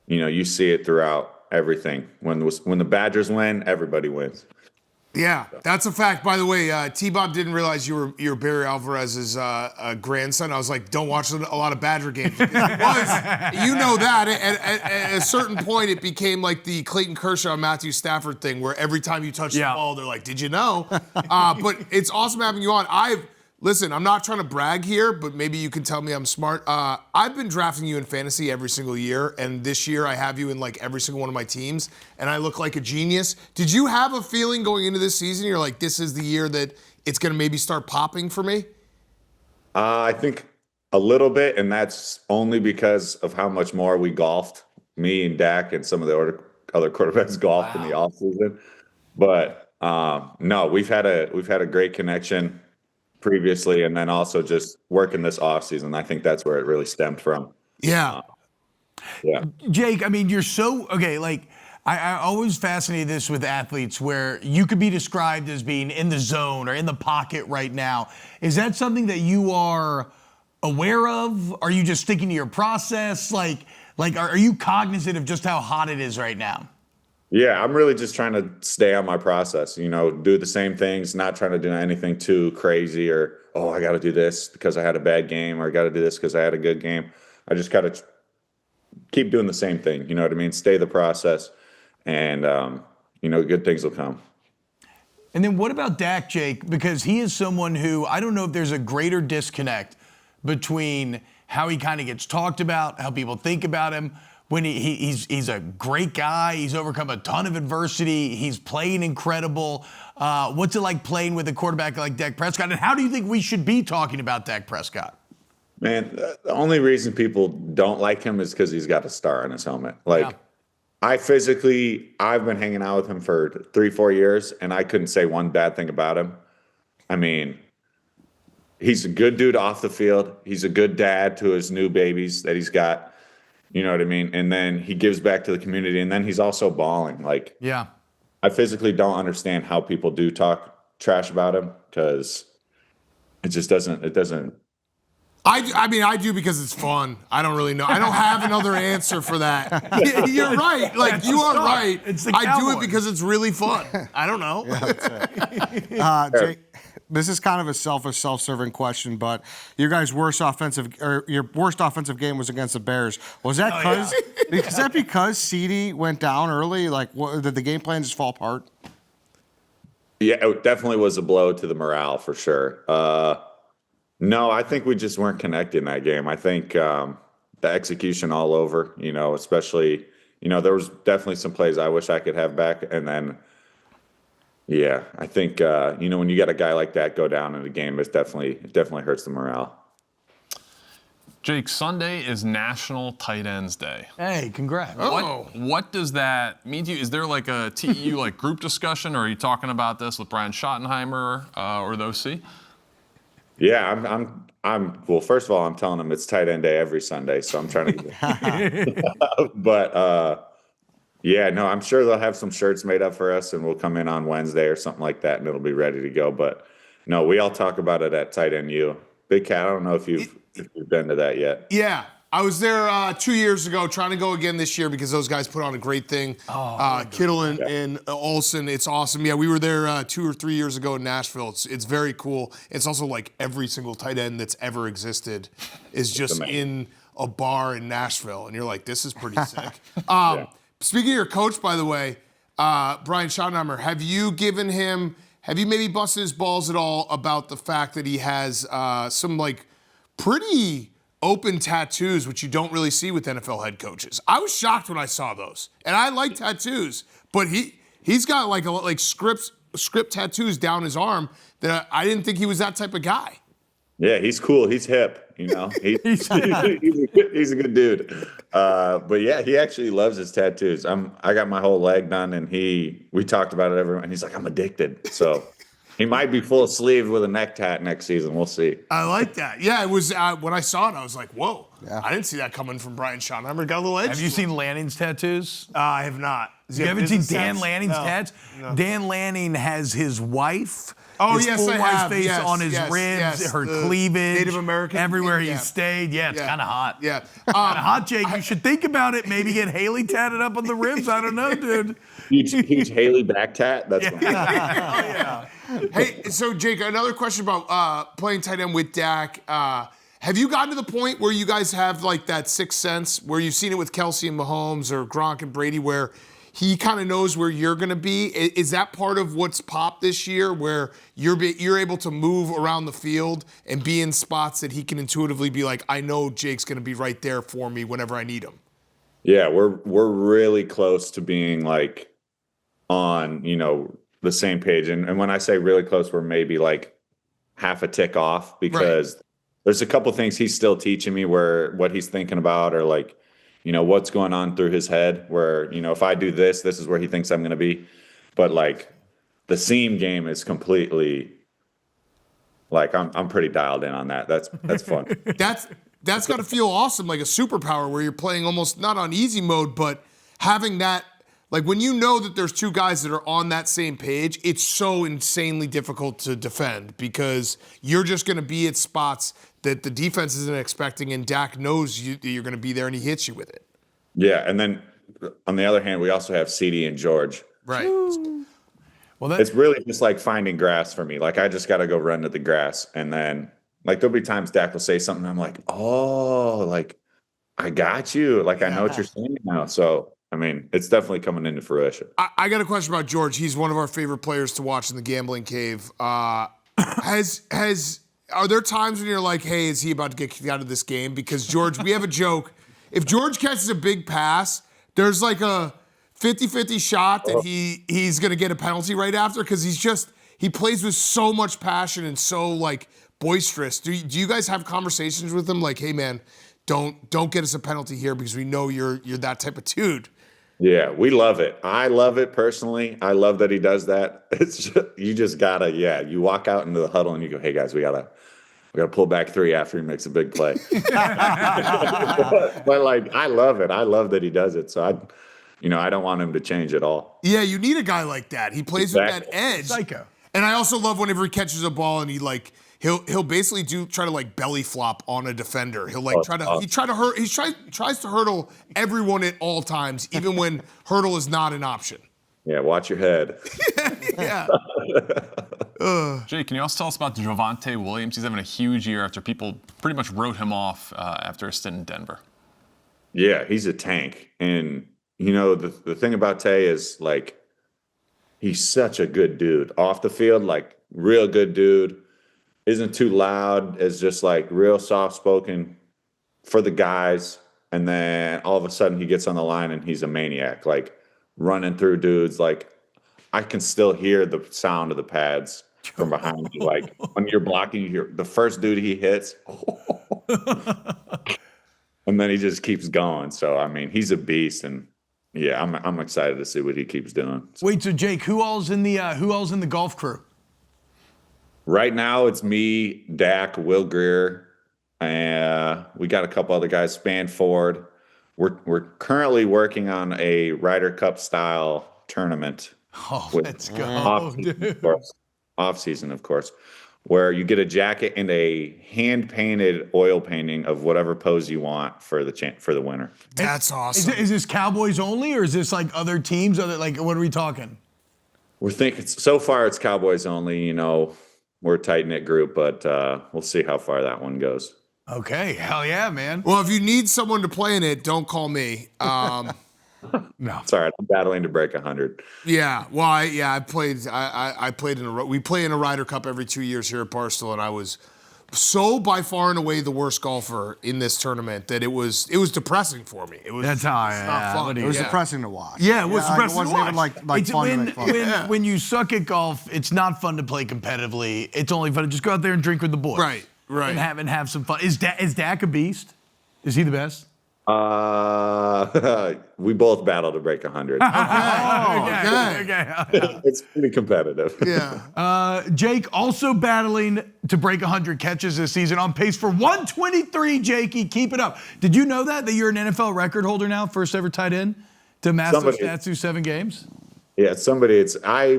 you see it throughout everything. When the Badgers win, everybody wins.
Yeah, that's a fact. By the way, T-Bob didn't realize you were Barry Alvarez's grandson. I was like, don't watch a lot of Badger games. It was, you know that. At a certain point, it became like the Clayton Kershaw, Matthew Stafford thing, where every time you touch the ball, they're like, did you know? But it's awesome having you on. Listen, I'm not trying to brag here, but maybe you can tell me I'm smart. I've been drafting you in fantasy every single year, and this year I have you in like every single one of my teams, and I look like a genius. Did you have a feeling going into this season, you're like, this is the year that it's going to maybe start popping for me?
I think a little bit, and that's only because of how much more we golfed. Me and Dak and some of the other quarterbacks golfed in the offseason. But no, we've had a great connection previously, and then also just working this offseason. I think that's where it really stemmed from.
Yeah.
Yeah.
Jake, I mean, you're so, okay, like, I always fascinated this with athletes where you could be described as being in the zone or in the pocket right now. Is that something that you are aware of? Are you just sticking to your process? Like, are you cognizant of just how hot it is right now?
Yeah, I'm really just trying to stay on my process, do the same things, not trying to do anything too crazy or, I got to do this because I had a bad game or I got to do this because I had a good game. I just got to keep doing the same thing. You know what I mean? Stay the process and, good things will come.
And then what about Dak, Jake? Because he is someone who, I don't know if there's a greater disconnect between how he kind of gets talked about, how people think about him. When he's a great guy, he's overcome a ton of adversity, he's playing incredible. What's it like playing with a quarterback like Dak Prescott? And how do you think we should be talking about Dak Prescott?
Man, the only reason people don't like him is because he's got a star on his helmet. I've been hanging out with him for 3-4 years, and I couldn't say one bad thing about him. I mean, he's a good dude off the field. He's a good dad to his new babies that he's got. You know what I mean? And then he gives back to the community, and then he's also balling. I physically don't understand how people do talk trash about him because it just doesn't.
I mean, I do because it's fun. I don't really know. I don't have another answer for that. You're right. Like, you are right. I do it because it's really fun. I don't know.
Yeah, Jake, this is kind of a self-serving question, but your worst offensive game was against the Bears. Was that because CeeDee went down early? Like, did the game plan just fall apart?
Yeah, it definitely was a blow to the morale for sure. No, I think we just weren't connected in that game. I think the execution all over, especially, there was definitely some plays I wish I could have back. And then, yeah, I think, when you got a guy like that go down in the game, it definitely hurts the morale.
Jake, Sunday is National Tight Ends Day.
Hey, congrats.
What does that mean to you? Is there like a TEU group discussion, or are you talking about this with Brian Schottenheimer or the OC?
Yeah, well, first of all, I'm telling them it's tight end day every Sunday, so I'm trying to but yeah, no, I'm sure they'll have some shirts made up for us and we'll come in on Wednesday or something like that and it'll be ready to go. But no, we all talk about it at Tight End U. Big Cat, I don't know if you've been to that yet.
Yeah. I was there 2 years ago, trying to go again this year because those guys put on a great thing. Kittle and Olsen, it's awesome. Yeah, we were there 2 or 3 years ago in Nashville. It's very cool. It's also like every single tight end that's ever existed is just in a bar in Nashville, and you're like, this is pretty sick. Speaking of your coach, by the way, Brian Schottenheimer, have you maybe busted his balls at all about the fact that he has some like pretty open tattoos, which you don't really see with NFL head coaches? I was shocked when I saw those, and I like tattoos, but he's got like script tattoos down his arm that I didn't think he was that type of guy.
Yeah, he's cool. He's hip, you know. He's a good dude. But yeah, he actually loves his tattoos. I got my whole leg done, and we talked about it and he's like, I'm addicted. So he might be full sleeve with a neck tat next season. We'll see.
I like that. Yeah, it was when I saw it, I was like, whoa. Yeah. I didn't see that coming from Brian Schottenheimer. Got a little edge.
Have you seen Lanning's tattoos?
I have not.
You haven't seen Dan Lanning's tats? No. Dan Lanning has his wife.
Oh,
his
yes,
full
I
wife's
have.
face on his ribs, her cleavage.
Native American.
Everywhere he stayed. Yeah, it's kind of hot.
Yeah.
Kind of hot, Jake. You should think about it. Maybe get Haley tatted up on the ribs. I don't know, dude.
Huge Haley back tat. That's
Oh, yeah.
Hey, so Jake, another question about playing tight end with Dak. Have you gotten to the point where you guys have like that sixth sense, where you've seen it with Kelsey and Mahomes or Gronk and Brady, where he kind of knows where you're going to be? Is that part of what's popped this year, where you're able to move around the field and be in spots that he can intuitively be like, I know Jake's going to be right there for me whenever I need him?
Yeah, we're really close to being like on, the same page. And when I say really close, we're maybe like half a tick off, because there's a couple things he's still teaching me where what he's thinking about, or like, what's going on through his head, where, if I do this is where he thinks I'm going to be. But like the seam game is completely like, I'm pretty dialed in on that. That's fun.
That's got to feel awesome, like a superpower where you're playing almost not on easy mode, but having that, like when you know that there's two guys that are on that same page, it's so insanely difficult to defend because you're just going to be at spots that the defense isn't expecting, and Dak knows you're going to be there, and he hits you with it.
Yeah, and then on the other hand, we also have CD and George.
Right.
Well, it's really just like finding grass for me. Like I just got to go run to the grass, and then like there'll be times Dak will say something, and I'm like, oh, like I got you. Like I know what you're saying now. So I mean, it's definitely coming into fruition.
I got a question about George. He's one of our favorite players to watch in the gambling cave. Are there times when you're like, hey, is he about to get kicked out of this game? Because George, we have a joke. If George catches a big pass, there's like a 50-50 shot that he's going to get a penalty right after, because he plays with so much passion and so like boisterous. Do you guys have conversations with him like, hey man, don't get us a penalty here because we know you're that type of dude?
Yeah, we love it. I love it personally. I love that he does that. It's just, you just gotta, you walk out into the huddle and you go, hey guys, we gotta pull back 3 after he makes a big play. but like, I love it. I love that he does it. So I don't want him to change at all.
Yeah, you need a guy like that. He plays with that edge.
Psycho.
And I also love whenever he catches a ball and he'll basically try to like belly flop on a defender. He'll like tries to hurdle everyone at all times, even when hurdle is not an option.
Yeah, watch your head.
Yeah.
Jake, can you also tell us about Javonte Williams? He's having a huge year after people pretty much wrote him off after a stint in Denver.
Yeah, he's a tank. And, the thing about Tay is, like, he's such a good dude. Off the field, like, real good dude. Isn't too loud, is just, like, real soft-spoken for the guys. And then all of a sudden he gets on the line and he's a maniac, like, running through dudes. Like, I can still hear the sound of the pads from behind you. Like, when you're blocking, you hear the first dude he hits. And then he just keeps going. So, I mean, he's a beast. And, yeah, I'm excited to see what he keeps doing.
Wait, so Jake, who all's in the golf crew?
Right now, it's me, Dak, Will Greer, and we got a couple other guys, Span Ford. We're currently working on a Ryder Cup style tournament.
Oh, let's go.
Off season, of course. where you get a jacket and a hand-painted oil painting of whatever pose you want for the winner.
That's awesome.
Is this Cowboys only, or is this like other teams? What are we talking?
We're thinking so far it's Cowboys only. You know, we're a tight-knit group, but we'll see how far that one goes.
Okay, hell yeah, man.
Well, if you need someone to play in it, don't call me.
No.
Sorry, I'm battling to break 100.
Yeah, well, I played. I played in a. We play in a Ryder Cup every 2 years here at Barstool, and I was so by far and away the worst golfer in this tournament that it was depressing for me. It was.
That's how I
it's not fun.
It was
Yeah.
depressing to watch.
Yeah, it was depressing
It wasn't
to
even
watch.
like
It's
fun to make fun.
when you suck at golf, it's not fun to play competitively. It's only fun to just go out there and drink with the boys.
Right.
And have some fun. Is Dak a beast? Is he the best?
We both battle to break 100.
Okay.
It's pretty competitive.
Yeah.
Jake also battling to break 100 catches this season, on pace for 123. Jakey, keep it up. Did you know that you're an NFL record holder now, first ever tight end to master stats through 7 games?
Yeah,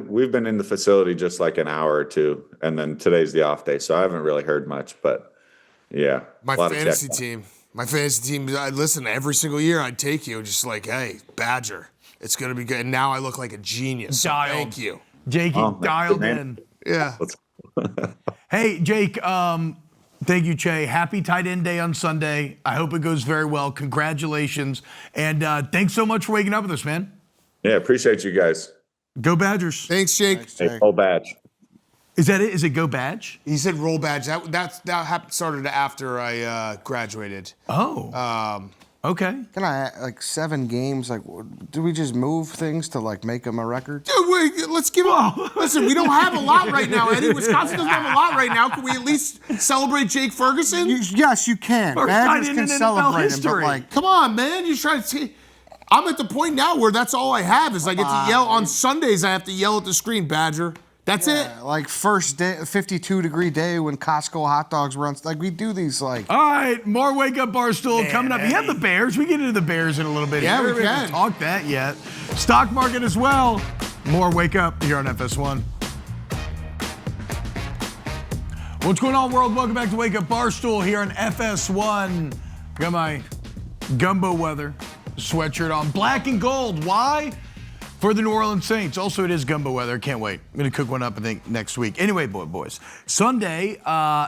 we've been in the facility just like an hour or two, and then today's the off day, so I haven't really heard much, but yeah.
My fantasy team, listen, every single year I'd take you, just like, hey, Badger, it's going to be good. And now I look like a genius. So thank you.
Jakey, dialed in.
Yeah.
Hey, Jake, thank you, Cheah. Happy tight end day on Sunday. I hope it goes very well. Congratulations. And thanks so much for waking up with us, man.
Yeah, appreciate you guys.
Go Badgers.
Thanks, Jake.
Hey, full badge.
Is that it? Is it Go Badge?
He said roll badge. That started after I graduated.
Oh. Okay.
Can I 7 games? Like, do we just move things to make them a record?
Dude, wait, let's give him. Listen, we don't have a lot right now, Eddie. Wisconsin doesn't have a lot right now. Can we at least celebrate Jake Ferguson?
Yes, you can.
First
Badgers
tight end
can
in NFL
celebrate him,
history.
but
Come on, man. You're trying to see. I'm at the point now where that's all I have is I get to yell on Sundays. I have to yell at the screen, Badger. That's it.
First day, 52-degree day when Costco hot dogs run. We do these
All right, more Wake Up Barstool coming up. You have the Bears. We get into the Bears in a little bit.
Yeah, we
haven't
can.
talked that yet. Stock market as well. More Wake Up here on FS1. What's going on, world? Welcome back to Wake Up Barstool here on FS1. Got my gumbo weather sweatshirt on. Black and gold. Why? For the New Orleans Saints. Also, it is gumbo weather. Can't wait. I'm going to cook one up, I think, next week. Anyway, boys. Sunday,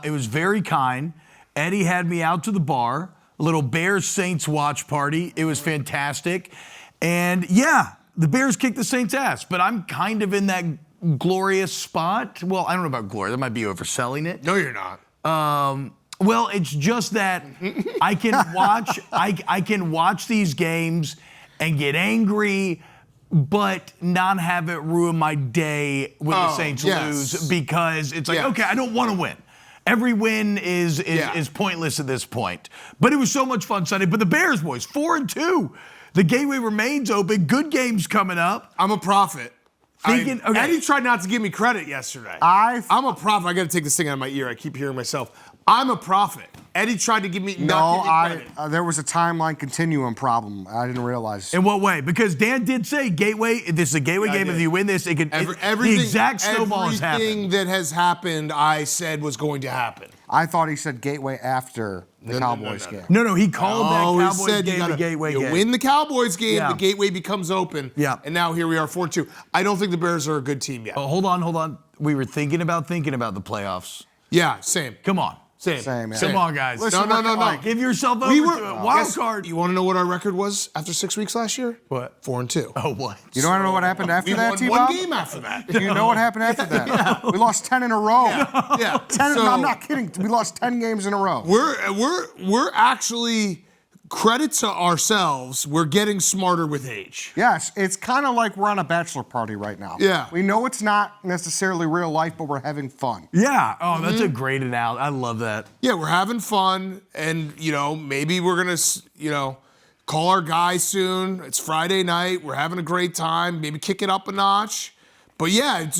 it was very kind. Eddie had me out to the bar. A little Bears-Saints watch party. It was fantastic. And, yeah, the Bears kicked the Saints' ass. But I'm kind of in that glorious spot. Well, I don't know about glory. That might be overselling it.
No, you're not.
Well, it's just that I can watch these games and get angry, but not have it ruin my day when the Saints lose, because it's like, okay, I don't want to win. Every win is pointless at this point. But it was so much fun Sunday. But the Bears, boys, 4-2. The gateway remains open. Good games coming up.
I'm a prophet.
Okay.
Eddie tried not to give me credit yesterday. I'm a prophet. I got to take this thing out of my ear. I keep hearing myself. I'm a prophet. Eddie tried to give me credit.
There was a timeline continuum problem. I didn't realize.
In what way? Because Dan did say gateway. This is a gateway game. If you win this, it could. The exact snowball has happened.
Everything that has happened, I said was going to happen.
I thought he said gateway after the Cowboys game.
No, he called that Cowboys
he said
game the gateway game.
You win the Cowboys game, the gateway becomes open.
Yeah.
And now here we are, 4-2. I don't think the Bears are a good team yet.
Oh, hold on. We were thinking about the playoffs.
Yeah, same.
Come on.
Same, yeah.
Come on, guys.
Listen,
No.
Give yourself over to it. Wild card.
You want to know what our record was after 6 weeks last year?
What?
4-2.
Oh, what?
You don't know what happened after
We
that,
won
T-Bob?
one game after that.
Do you know what happened after that? We lost 10 in a row.
Yeah.
10.
So
I'm not kidding. We lost 10 games in a row.
We're actually, credit to ourselves, we're getting smarter with age.
Yes, it's kind of like we're on a bachelor party right now.
Yeah.
We know it's not necessarily real life, but we're having fun.
Yeah. Oh, that's a great analogy. I love that.
Yeah, we're having fun, and maybe we're gonna call our guy soon. It's Friday night. We're having a great time. Maybe kick it up a notch. But yeah,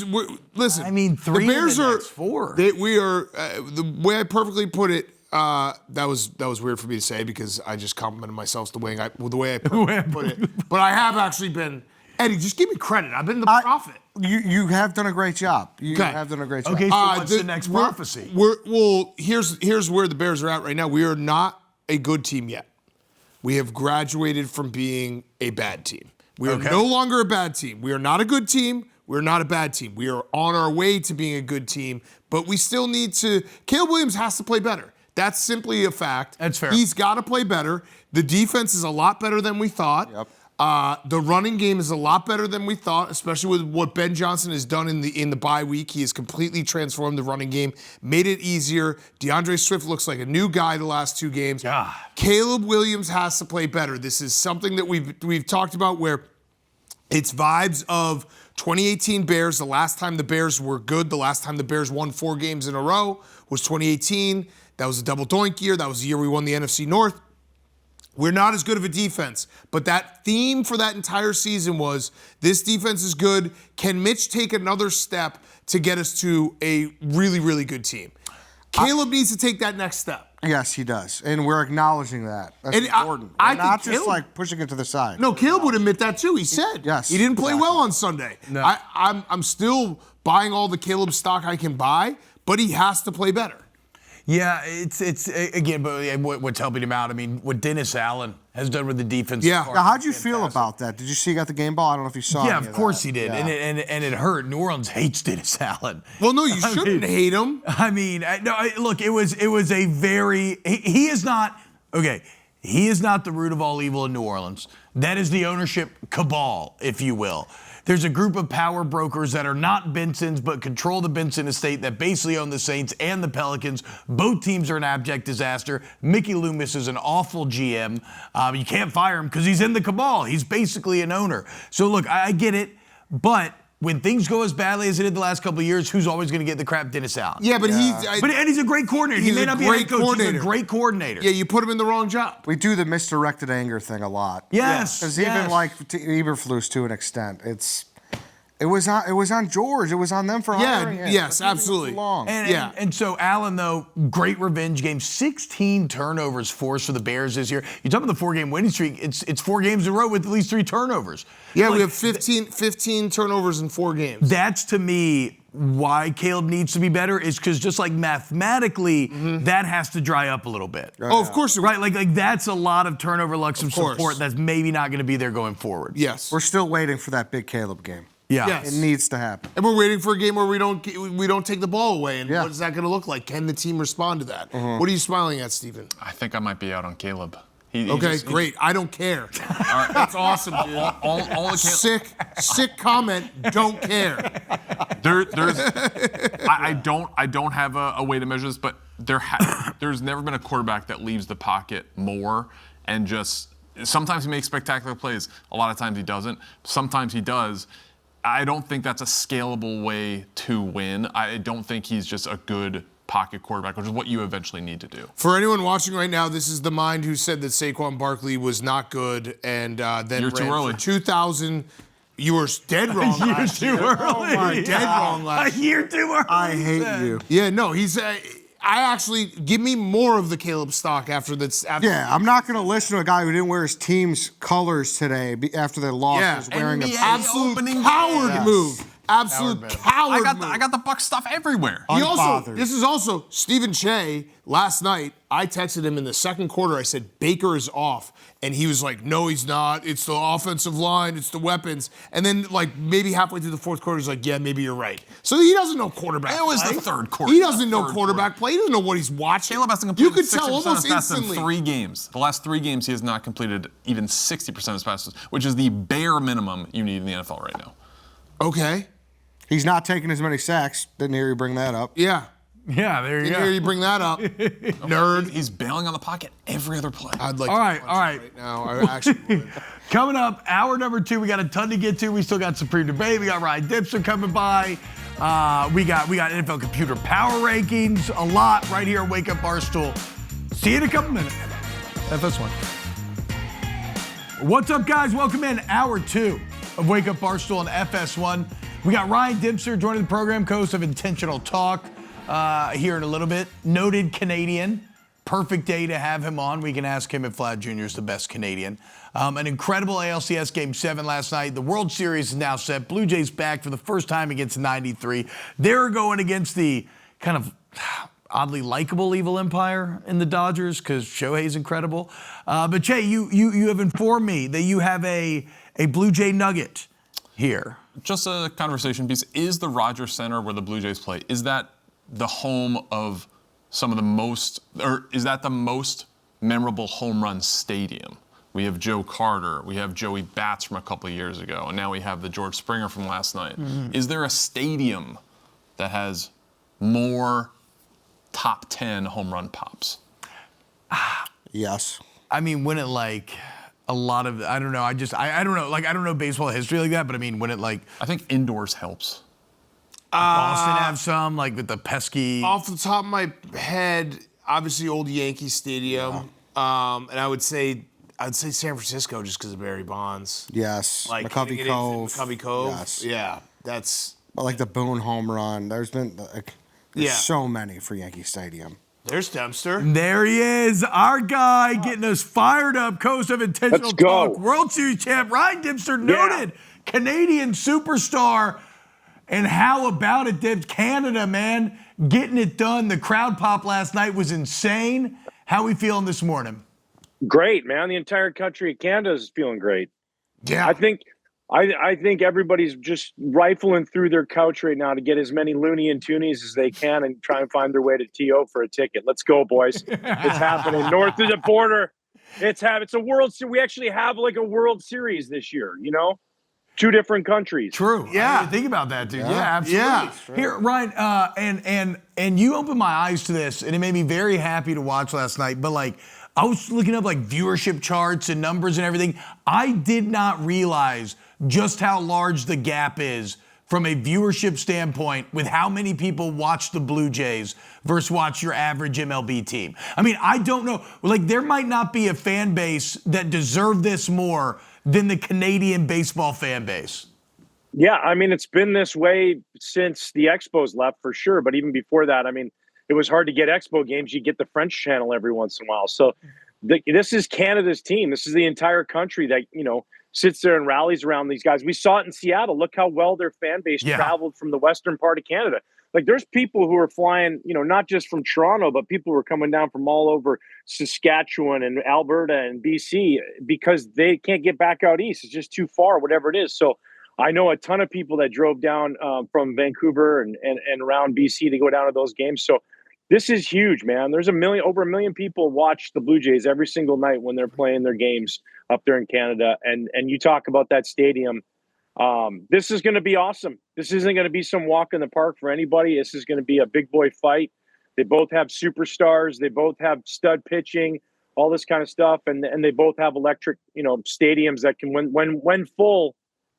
listen.
I mean, 3
the Bears
in the
are
next 4.
we are the way I perfectly put it. That was weird for me to say because I just complimented myself the way I put it. But I have actually been Eddie, just give me credit. I've been the prophet.
You have done a great job. You
Okay.
have done a great job.
Okay, so what's the next prophecy?
Here's where the Bears are at right now. We are not a good team yet. We have graduated from being a bad team. We are no longer a bad team. We are not a good team. We're not a bad team. We are on our way to being a good team, but we still need to. Caleb Williams has to play better. That's simply a fact.
That's fair.
He's got to play better. The defense is a lot better than we thought.
Yep.
The running game is a lot better than we thought, especially with what Ben Johnson has done in the bye week. He has completely transformed the running game, made it easier. DeAndre Swift looks like a new guy the last 2 games.
God.
Caleb Williams has to play better. This is something that we've talked about where it's vibes of 2018 Bears. The last time the Bears were good, the last time the Bears won 4 games in a row was 2018. That was a double doink year. That was the year we won the NFC North. We're not as good of a defense, but that theme for that entire season was this defense is good. Can Mitch take another step to get us to a really, really good team? Caleb needs to take that next step.
Yes, he does, and we're acknowledging that. That's
And
important.
I
We're not
think
just
Caleb-
like pushing it to the side.
No, Caleb would admit that too. He said
Yes,
he didn't play
exactly.
well on Sunday.
No.
I'm still buying all the Caleb stock I can buy, but he has to play better.
Yeah, it's again, but what's helping him out? I mean, what Dennis Allen has done with the defense.
Yeah.
Now, how'd you feel about that? Did you see he got the game ball? I don't know if you saw.
Yeah,
any
of course
that.
he did,
Yeah.
and it hurt. New Orleans hates Dennis Allen.
Well, no, you shouldn't hate him.
I mean, look, it was a very he is not okay. He is not the root of all evil in New Orleans. That is the ownership cabal, if you will. There's a group of power brokers that are not Bensons but control the Benson estate that basically own the Saints and the Pelicans. Both teams are an abject disaster. Mickey Loomis is an awful GM. You can't fire him because he's in the cabal. He's basically an owner. So look, I get it, but when things go as badly as it did the last couple of years, who's always going to get the crap? Dennis Allen.
Yeah, but
He's a great coordinator. He
He's
may
a
not be a
great
head coach.
coordinator.
He's a great coordinator.
Yeah, you put him in the wrong job.
We do the misdirected anger thing a lot.
Yes.
Because even like Eberflus to an extent, it was on George. It was on them for hiring him.
Yes,
For keeping him
absolutely.
too long.
And so Allen, though, great revenge game. 16 turnovers forced for the Bears this year. You talk about the 4-game winning streak. It's 4 games in a row with at least 3 turnovers.
Yeah,
Like,
we have 15 turnovers in 4 games.
That's, to me, why Caleb needs to be better is because just like mathematically, that has to dry up a little bit.
Oh, of course.
Right? Like that's a lot of turnover luck, some
course.
support that's maybe not going to be there going forward.
Yes.
We're still waiting for that big Caleb game.
Yeah.
Yes.
It needs to happen.
And we're waiting for a game where we don't take the ball away. And
Yeah.
what is that going to look like? Can the team respond to that? What are you smiling at, Steven?
I think I might be out on Caleb. He
Okay,
just-
great. I don't care. That's awesome, dude.
All the
Sick comment. Don't care.
I don't have a way to measure this, but there's never been a quarterback that leaves the pocket more and just sometimes he makes spectacular plays. A lot of times he doesn't. Sometimes he does. I don't think that's a scalable way to win. I don't think he's just a good pocket quarterback, which is what you eventually need to do.
For anyone watching right now, this is the mind who said that Saquon Barkley was not good and then
You're
ran
too early.
for 2,000. You were dead wrong.
A year
last
too
year.
early.
Oh my dead wrong last
A year too early.
I hate you.
Yeah, no, he's. I actually give me more of the Caleb stock after this.
Yeah, I'm not going to listen to a guy who didn't wear his team's colors today after their loss.
Yeah.
Was wearing a
NBA
absolute
opening
coward
game.
move. Absolute coward move.
I got the Buck stuff everywhere.
Unbothered.
This is also Steven Cheah. Last night, I texted him in the second quarter. I said, Baker is off. And he was like, no, he's not. It's the offensive line. It's the weapons. And then, like, maybe halfway through the fourth quarter, he's like, yeah, maybe you're right. So he doesn't know quarterback
It was
play.
the third quarter.
He doesn't know
Third
quarterback play. He doesn't know what he's watching.
Caleb hasn't
You
completed
could tell
60% of
almost
his passes in
instantly.
3 games. The last 3 games, he has not completed even 60% of his passes, which is the bare minimum you need in the NFL right now.
Okay.
He's not taking as many sacks. Didn't hear you bring that up.
Yeah.
Yeah, there you
Didn't
go.
hear you bring that up. Nerd.
He's bailing on the pocket every other play.
I'd like
All
to
right,
punch
all
him
right.
right now. I actually would.
Coming up, hour number 2, we got a ton to get to. We still got Supreme Debate. We got Ryan Dempster coming by. We got NFL computer power rankings. A lot right here at Wake Up Barstool. See you in a couple minutes. FS1. What's up, guys? Welcome in hour 2 of Wake Up Barstool on FS1. We got Ryan Dempster joining the program, co-host of Intentional Talk, here in a little bit. Noted Canadian. Perfect day to have him on. We can ask him if Vlad Jr. is the best Canadian. An incredible ALCS Game 7 last night. The World Series is now set. Blue Jays back for the first time against 93. They're going against the kind of oddly likable evil empire in the Dodgers because Shohei's incredible. But Jay, you have informed me that you have a Blue Jay nugget here.
Just a conversation piece. Is the Rogers Center where the Blue Jays play, is that the home of some of the most, or is that the most memorable home run stadium? We have Joe Carter, we have Joey Bats from a couple of years ago, and now we have the George Springer from last night. Is there a stadium that has more top 10 home run pops?
Yes.
I mean, when it like a lot of, I don't know, I don't know, like I don't know baseball history like that, but I mean, when it like.
I think indoors helps.
Boston have some, like with the pesky.
Off the top of my head, obviously old Yankee Stadium, and I would say San Francisco just because of Barry Bonds.
Yes.
Like
McCovey Cove.
McCovey Cove.
Yes.
Yeah, that's.
Like the Boone home run. There's been
Yeah.
so many for Yankee Stadium.
There's Dempster.
There he is, our guy getting us fired up, coast of Intentional
Let's go.
Talk, World Series champ, Ryan Dempster, noted Canadian superstar. And how about it, Dibs? Canada, man, getting it done. The crowd pop last night was insane. How we feeling this morning?
Great, man. The entire country of Canada is feeling great.
Yeah.
I think everybody's just rifling through their couch right now to get as many loony and toonies as they can and try and find their way to TO for a ticket. Let's go, boys. It's happening north of the border. It's a World Series. We actually have like a World Series this year, you know? 2 different countries.
True.
Yeah.
I didn't think about that, dude. Yeah, absolutely.
Yeah.
Here, Ryan, and you opened my eyes to this, and it made me very happy to watch last night. But like, I was looking up like viewership charts and numbers and everything. I did not realize just how large the gap is from a viewership standpoint with how many people watch the Blue Jays versus watch your average MLB team. I mean, I don't know. Like, there might not be a fan base that deserved this more than the Canadian baseball fan base.
Yeah, I mean, it's been this way since the Expos left for sure. But even before that, I mean, it was hard to get Expo games. You get the French channel every once in a while. So this is Canada's team. This is the entire country that, you know, sits there and rallies around these guys. We saw it in Seattle. Look how well their fan base traveled from the western part of Canada. Like, there's people who are flying, you know, not just from Toronto, but people who are coming down from all over Saskatchewan and Alberta and BC because they can't get back out east. It's just too far, whatever it is. So I know a ton of people that drove down from Vancouver and around BC to go down to those games. So this is huge, man. There's over a million people watch the Blue Jays every single night when they're playing their games up there in Canada. And you talk about that stadium. This is going to be awesome. This isn't going to be some walk in the park for anybody. This is going to be a big boy fight. They both have superstars. They both have stud pitching, all this kind of stuff. And they both have electric, you know, stadiums that can, when full,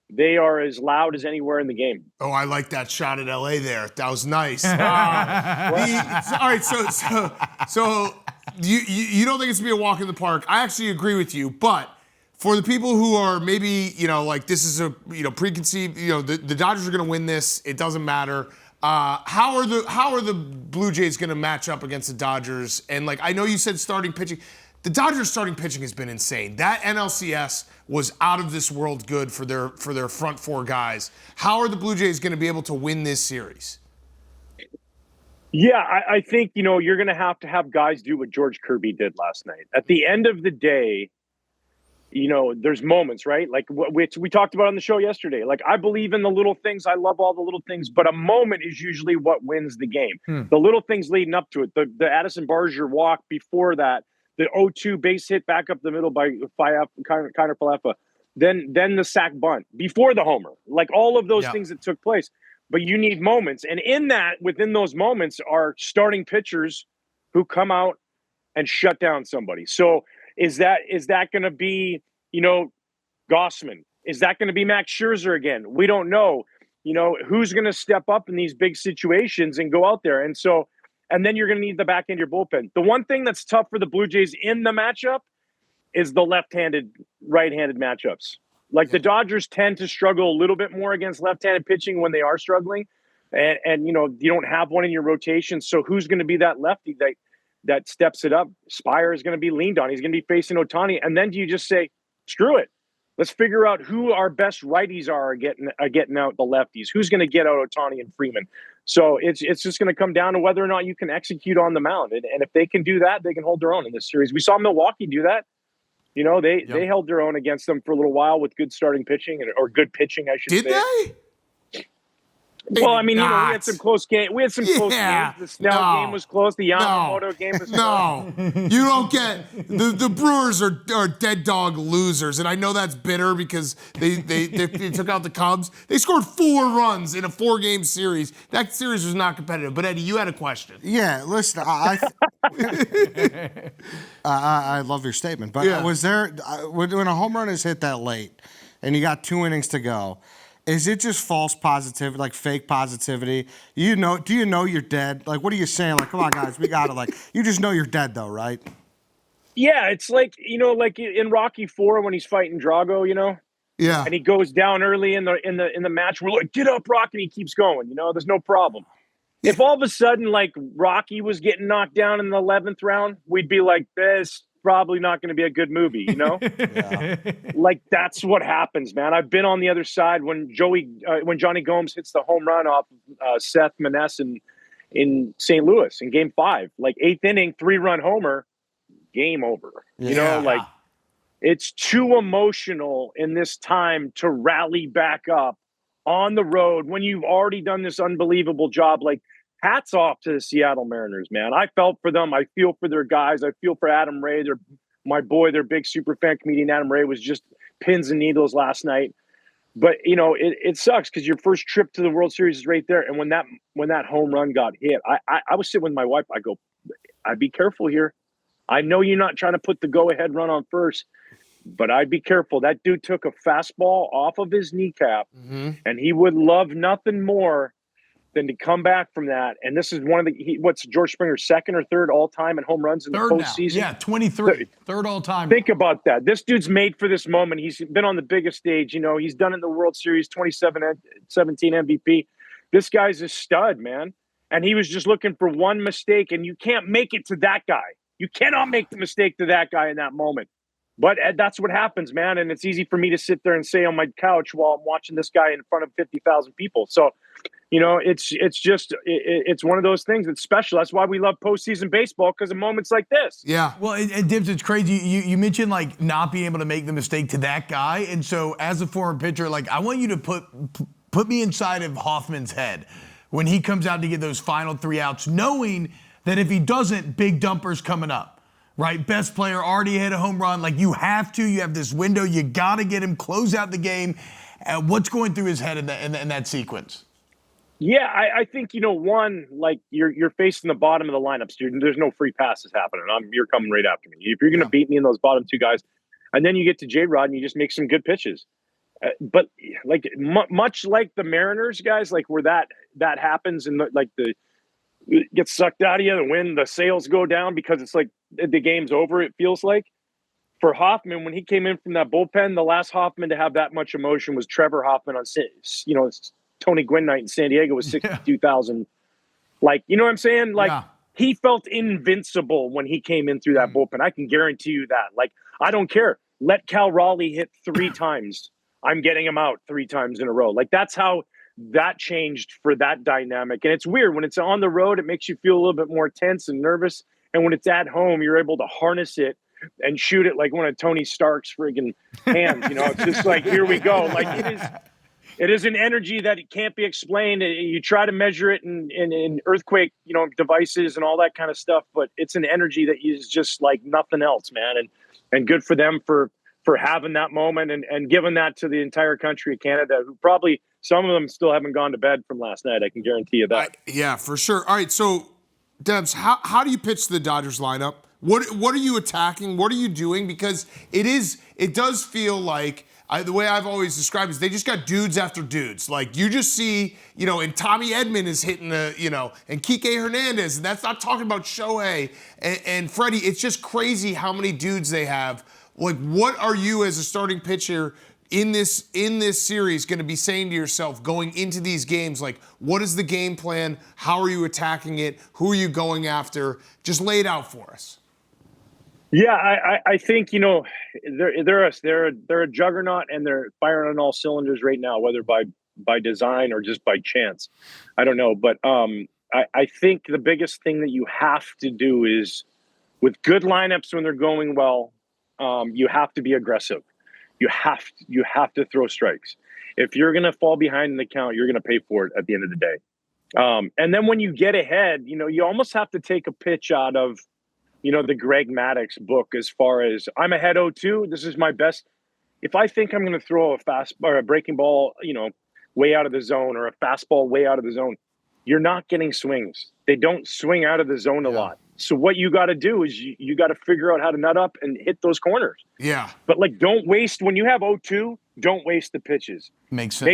they are as loud as anywhere in the game.
Oh, I like that shot at LA there. That was nice. All right, so you don't think it's gonna be a walk in the park? I actually agree with you, but for the people who are maybe, you know, like this is a, you know, preconceived, you know, the Dodgers are gonna win this. It doesn't matter. How are the Blue Jays gonna match up against the Dodgers? And like, I know you said starting pitching. The Dodgers starting pitching has been insane. That NLCS was out of this world good for their front 4 guys. How are the Blue Jays going to be able to win this series?
Yeah, I think, you know, you're going to have guys do what George Kirby did last night. At the end of the day, you know, there's moments, right? Like which we talked about on the show yesterday. Like, I believe in the little things. I love all the little things, but a moment is usually what wins the game. The little things leading up to it. The Addison Barger walk before that. The 0-2 base hit back up the middle by Kiner Falefa. Then the sack bunt before the homer. Like, all of those things that took place. But you need moments. And within those moments are starting pitchers who come out and shut down somebody. So is that going to be, you know, Gossman? Is that going to be Max Scherzer again? We don't know. You know, who's going to step up in these big situations and go out there? And then you're going to need the back end of your bullpen. The one thing that's tough for the Blue Jays in the matchup is the left-handed, right-handed matchups. Like, the Dodgers tend to struggle a little bit more against left-handed pitching when they are struggling. And you know, you don't have one in your rotation. So who's going to be that lefty? that steps it up. Spire is going to be leaned on. He's going to be facing Ohtani. And then do you just say, screw it? Let's figure out who our best righties are getting out the lefties. Who's going to get out Ohtani and Freeman? So it's just going to come down to whether or not you can execute on the mound. And if they can do that, they can hold their own in this series. We saw Milwaukee do that. You know, they held their own against them for a little while with good starting pitching or good pitching, I should say.
Did they?
Well, I mean, we had some close games. We had some close games. The Snell game was close. The Yamamoto game was close.
No, you don't get the Brewers are dead dog losers, and I know that's bitter because they took out the Cubs. They scored 4 runs in a 4-game series. That series was not competitive. But Eddie, you had a question.
Yeah, listen, I love your statement, but was there when a home run is hit that late and you got 2 innings to go? Is it just false positivity, like fake positivity? Do you know you're dead? Like, what are you saying? Like, come on, guys, we got to you just know you're dead, though, right?
Yeah, it's like like in Rocky IV when he's fighting Drago,
Yeah.
and he goes down early in the match. We're like, get up, Rocky, and he keeps going. There's no problem. If all of a sudden like Rocky was getting knocked down in the 11th round, we'd be like, this probably not going to be a good movie,
Yeah.
Like that's what happens, man. I've been on the other side when Johnny Gomes hits the home run off Seth Maness in St. Louis in Game 5, like 8th inning, 3-run homer, game over.
Yeah.
It's too emotional in this time to rally back up on the road when you've already done this unbelievable job. Like, hats off to the Seattle Mariners, man. I felt for them. I feel for their guys. I feel for Adam Ray. My boy, their big super fan comedian Adam Ray was just pins and needles last night. But, it sucks because your first trip to the World Series is right there. And when that home run got hit, I was sitting with my wife. I go, I'd be careful here. I know you're not trying to put the go-ahead run on first, but I'd be careful. That dude took a fastball off of his kneecap, and he would love nothing more than to come back from that. And this is one of what's George Springer's 2nd or 3rd all-time in home runs in the postseason?
Yeah, 23. 3rd all-time.
Think about that. This dude's made for this moment. He's been on the biggest stage. He's done it in the World Series, 2017 MVP. This guy's a stud, man. And he was just looking for one mistake, and you can't make it to that guy. You cannot make the mistake to that guy in that moment. But that's what happens, man. And it's easy for me to sit there and say on my couch while I'm watching this guy in front of 50,000 people. So, it's one of those things that's special. That's why we love postseason baseball, because of moments like this.
Yeah.
Well, and Dibs, it's crazy. You mentioned like not being able to make the mistake to that guy. And so as a former pitcher, like I want you to put me inside of Hoffman's head when he comes out to get those final 3 outs, knowing that if he doesn't, big dumper's coming up. Right, best player already hit a home run. Like you have this window. You got to get him, close out the game. What's going through his head in that sequence?
Yeah, I think one, like you're facing the bottom of the lineups, dude. There's no free passes happening. You're coming right after me. If you're going to beat me in those bottom 2 guys, and then you get to J-Rod and you just make some good pitches. But like much like the Mariners guys, like where that happens and it gets sucked out of you, the sails go down because it's like the game's over, it feels like. For Hoffman, when he came in from that bullpen, the last Hoffman to have that much emotion was Trevor Hoffman on, Tony Gwynn night in San Diego was 62,000. Like, you know what I'm saying? Like, he felt invincible when he came in through that bullpen. I can guarantee you that. Like, I don't care. Let Cal Raleigh hit 3 times. I'm getting him out 3 times in a row. Like, that's how that changed for that dynamic. And it's weird. When it's on the road, it makes you feel a little bit more tense and nervous. And when it's at home, you're able to harness it and shoot it like one of Tony Stark's friggin' hands. It's just like, here we go. Like it is an energy that it can't be explained. You try to measure it in earthquake, devices and all that kind of stuff, but it's an energy that is just like nothing else, man. And good for them for having that moment and giving that to the entire country of Canada, who probably some of them still haven't gone to bed from last night. I can guarantee you that.
Yeah, for sure. All right, so Debs, how do you pitch the Dodgers lineup? What are you attacking? What are you doing? Because it does feel like the way I've always described it is they just got dudes after dudes. Like you just see, and Tommy Edman is hitting and Kike Hernandez, and that's not talking about Shohei and Freddie. It's just crazy how many dudes they have. Like, what are you as a starting pitcher in this series going to be saying to yourself going into these games? Like, what is the game plan? How are you attacking it? Who are you going after? Just lay it out for us.
Yeah, I think they're a juggernaut, and they're firing on all cylinders right now, whether by design or just by chance. I don't know, but I think the biggest thing that you have to do is, with good lineups when they're going well, you have to be aggressive. You have to throw strikes. If you're going to fall behind in the count, you're going to pay for it at the end of the day. And then when you get ahead, you almost have to take a pitch out of the Greg Maddux book, as far as I'm ahead 0-2. This is my best. If I think I'm going to throw a fast or a breaking ball, way out of the zone, or a fastball way out of the zone, you're not getting swings. They don't swing out of the zone a lot. So what you got to do is you got to figure out how to nut up and hit those corners.
Yeah.
But don't waste, when you have 0-2, don't waste the pitches.
Makes sense.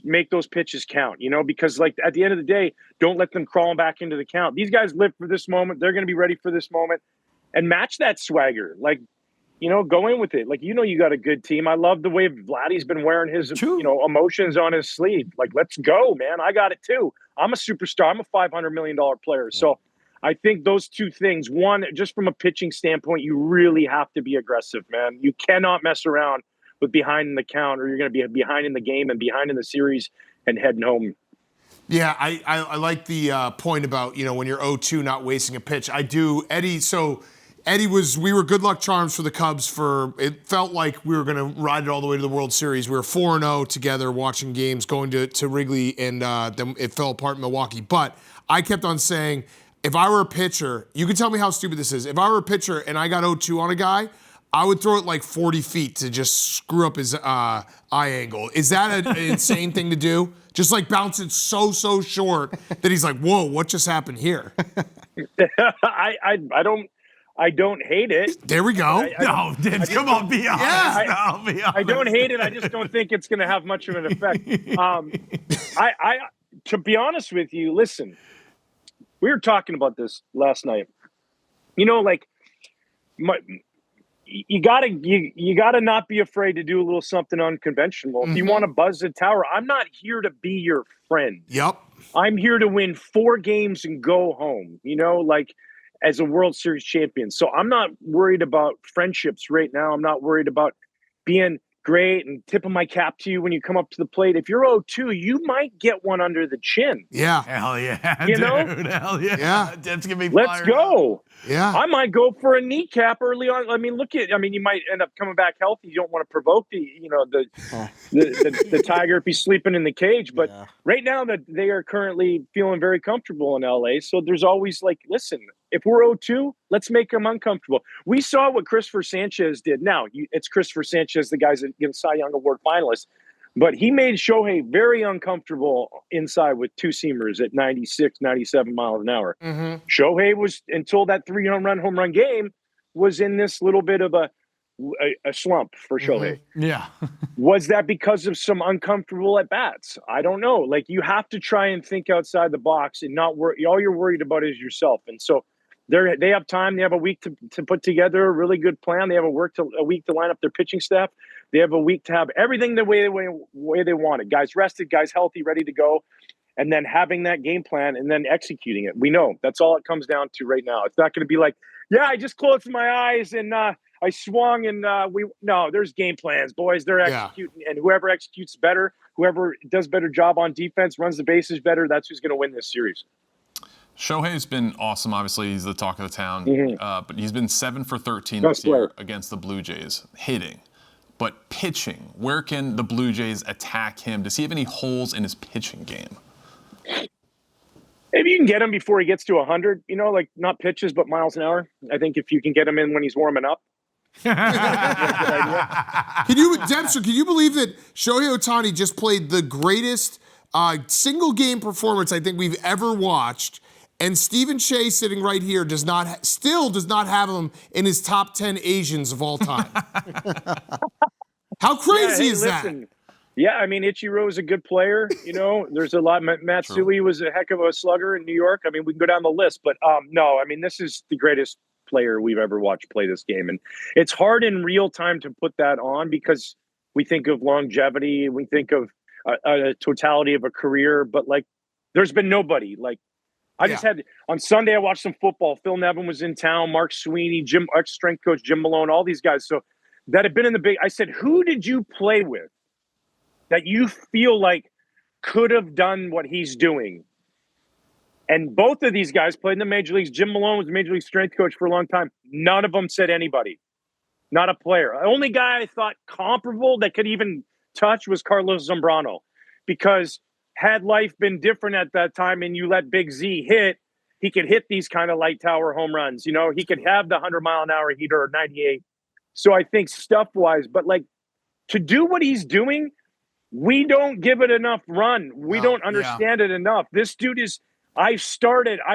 Make those pitches count, because at the end of the day, don't let them crawl back into the count. These guys live for this moment. They're going to be ready for this moment, and match that swagger. Go in with it. You got a good team. I love the way Vladdy's been wearing his, emotions on his sleeve. Let's go, man. I got it too. I'm a superstar. I'm a $500 million player. So I think those two things, one, just from a pitching standpoint, you really have to be aggressive, man. You cannot mess around with behind in the count, or you're going to be behind in the game and behind in the series and heading home.
Yeah, I like the point about, when you're 0-2, not wasting a pitch. I do, Eddie. So we were good luck charms for the Cubs it felt like we were going to ride it all the way to the World Series. We were 4-0 together watching games, going to Wrigley, and then it fell apart in Milwaukee. But I kept on saying, if I were a pitcher, you can tell me how stupid this is. If I were a pitcher and I got 0-2 on a guy, I would throw it 40 feet to just screw up his eye angle. Is that an insane thing to do? Just bounce it so short that he's like, whoa, what just happened here?
I don't hate it.
There we go.
Come on, be honest.
Yeah.
Be honest.
I don't hate it. I just don't think it's going to have much of an effect. To be honest with you, listen, we were talking about this last night. You gotta not be afraid to do a little something unconventional. If you want to buzz the tower, I'm not here to be your friend.
Yep.
I'm here to win 4 games and go home, as a World Series champion. So I'm not worried about friendships right now. I'm not worried about being great and tipping my cap to you when you come up to the plate. If you're 0-2, you might get one under the chin.
Yeah.
Hell yeah, dude. Hell yeah.
Yeah.
That's gonna be
Let's go.
Up.
Yeah.
I might go for a kneecap early on. You might end up coming back healthy. You don't want to provoke the tiger if he's sleeping in the cage. But right now that they are currently feeling very comfortable in LA. So there's always listen, if we're 0-2, let's make them uncomfortable. We saw what Christopher Sanchez did. Now, it's Christopher Sanchez, the guy's a Cy Young Award finalist. But he made Shohei very uncomfortable inside with 2-seamers at 96, 97 miles an hour. Mm-hmm. Shohei was, until that 3-home run game, was in this little bit of a slump for Shohei.
Mm-hmm. Yeah.
Was that because of some uncomfortable at-bats? I don't know. You have to try and think outside the box and not worry. All you're worried about is yourself. And so they have time. They have a week to put together a really good plan. They have a week to line up their pitching staff. They have a week to have everything the way they want it. Guys rested, guys healthy, ready to go, and then having that game plan and then executing it. We know that's all it comes down to right now. It's not going to be I just closed my eyes and I swung and there's game plans, boys. They're executing, and whoever executes better, whoever does better job on defense, runs the bases better, that's who's going to win this series.
Shohei's been awesome. Obviously, he's the talk of the town. But he's been 7 for 13
Best
this year
player
against the Blue Jays, hitting. But pitching, where can the Blue Jays attack him? Does he have any holes in his pitching game?
Maybe you can get him before he gets to 100, not pitches, but miles an hour. I think if you can get him in when he's warming up.
Dempster, can you believe that Shohei Ohtani just played the greatest single game performance I think we've ever watched? And Steven Cheah, sitting right here, still does not have him in his top 10 Asians of all time. How crazy is that?
Yeah, Ichiro is a good player. There's a lot. Matsui was a heck of a slugger in New York. We can go down the list. But no, this is the greatest player we've ever watched play this game. And it's hard in real time to put that on because we think of longevity, we think of a totality of a career, but like, there's been nobody. Like, I just had on Sunday, I watched some football. Phil Nevin was in town, Mark Sweeney, ex-strength coach Jim Malone, all these guys. So that had been in the big. I said, who did you play with that you feel like could have done what he's doing? And both of these guys played in the major leagues. Jim Malone was a major league strength coach for a long time. None of them said anybody. Not a player. The only guy I thought comparable that could even touch was Carlos Zambrano, because had life been different at that time and you let Big Z hit, he could hit these kind of light tower home runs. You know, he could have the 100-mile-an-hour heater or 98. So I think stuff-wise, but like to do what he's doing, we don't give it enough run. We don't understand it enough. This dude is – I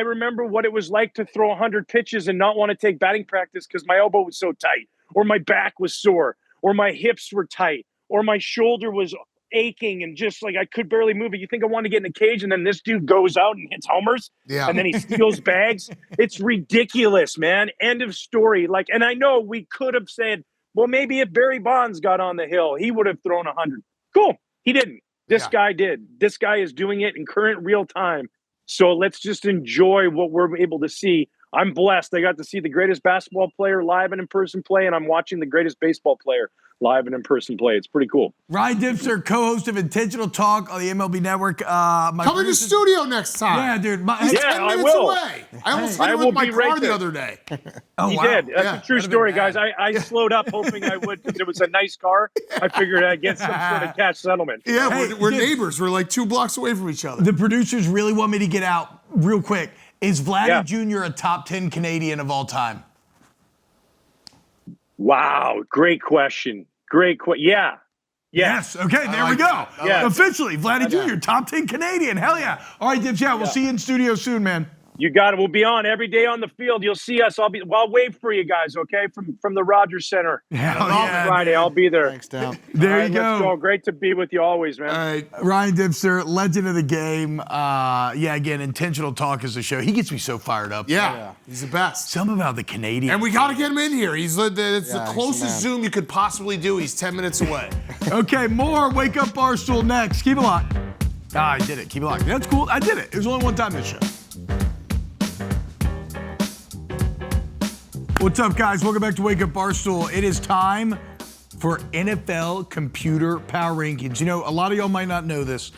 remember what it was like to throw 100 pitches and not want to take batting practice because my elbow was so tight, or my back was sore, or my hips were tight, or my shoulder was – aching and just like I could barely move it. You think I want to get in a cage, and then this dude goes out and hits homers, and then he steals bags. It's ridiculous, man. End of story. Like, and I know we could have said, well, maybe if Barry Bonds got on the hill, he would have thrown 100. Cool. He didn't. This guy did. This guy is doing it in current real time. So let's just enjoy what we're able to see. I'm blessed. I got to see the greatest basketball player live and in person play, and I'm watching the greatest baseball player live and in person play. It's pretty cool.
Ryan Dempster, co-host of Intentional Talk on the MLB Network.
Come to the studio next time.
Yeah, dude.
He's 10 minutes away. I almost hit him with my car the other day.
He did. That's a true story, guys. I slowed up hoping I would because it was a nice car. I figured I'd get some sort of cash settlement.
Yeah, we're neighbors. We're like 2 blocks away from each other.
The producers really want me to get out real quick. Is Vladdy Jr. a top 10 Canadian of all time?
Wow, great question. Yeah.
Yes. Okay, there we go.
Yeah.
Officially, Vladdy Jr., top 10 Canadian. Hell yeah. All right, Dibs, we'll see you in studio soon, man.
You got it. We'll be on every day on the field. You'll see us. I'll wait for you guys, okay? From the Rogers Center. On Friday, I'll be there.
Thanks, Down.
There you go.
Let's go. Great to be with you always, man.
All right.
Ryan Dempster, legend of the game. Again, Intentional Talk is the show. He gets me so fired up.
Yeah. He's the best.
Something about the Canadian.
And we got to get him in here. It's the closest Zoom you could possibly do. He's 10 minutes away.
Okay, more Wake Up Barstool next. Keep it locked. I did it. Keep it locked. That's cool. I did it. It was only one time this show. What's up, guys? Welcome back to Wake Up Barstool. It is time for NFL Computer Power Rankings. You know, a lot of y'all might not know this.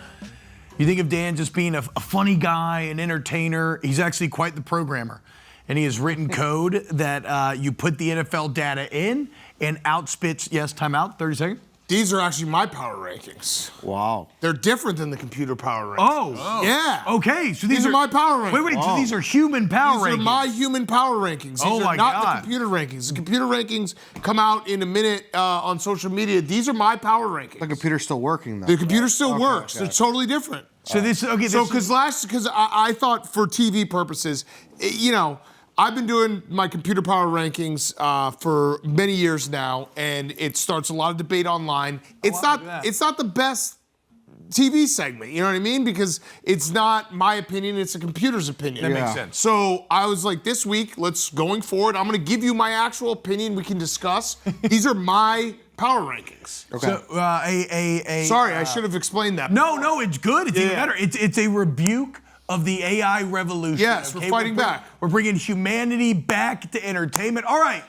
You think of Dan just being a funny guy, an entertainer. He's actually quite the programmer. And he has written code that you put the NFL data in and outspits, time out, 30 seconds.
These are actually my power rankings.
Wow.
They're different than the computer power rankings.
Oh.
Yeah.
Okay, so
These are my power rankings.
Wait, so these are human power rankings.
These are my human power rankings. These are not the computer rankings. The computer rankings come out in a minute on social media. These are my power rankings.
The computer's still working, though.
The computer still works. They're totally different.
So this, okay.
So because I thought for TV purposes, I've been doing my computer power rankings for many years now, and it starts a lot of debate online. It's not the best TV segment, you know what I mean? Because it's not my opinion, it's a computer's opinion.
That makes sense.
So I was like, this week, going forward, I'm gonna give you my actual opinion we can discuss. These are my power rankings.
Okay. So,
Sorry, I should have explained that.
No, it's good. It's even better. It's a rebuke of the AI revolution.
Yes, we're fighting back.
We're bringing humanity back to entertainment. All right,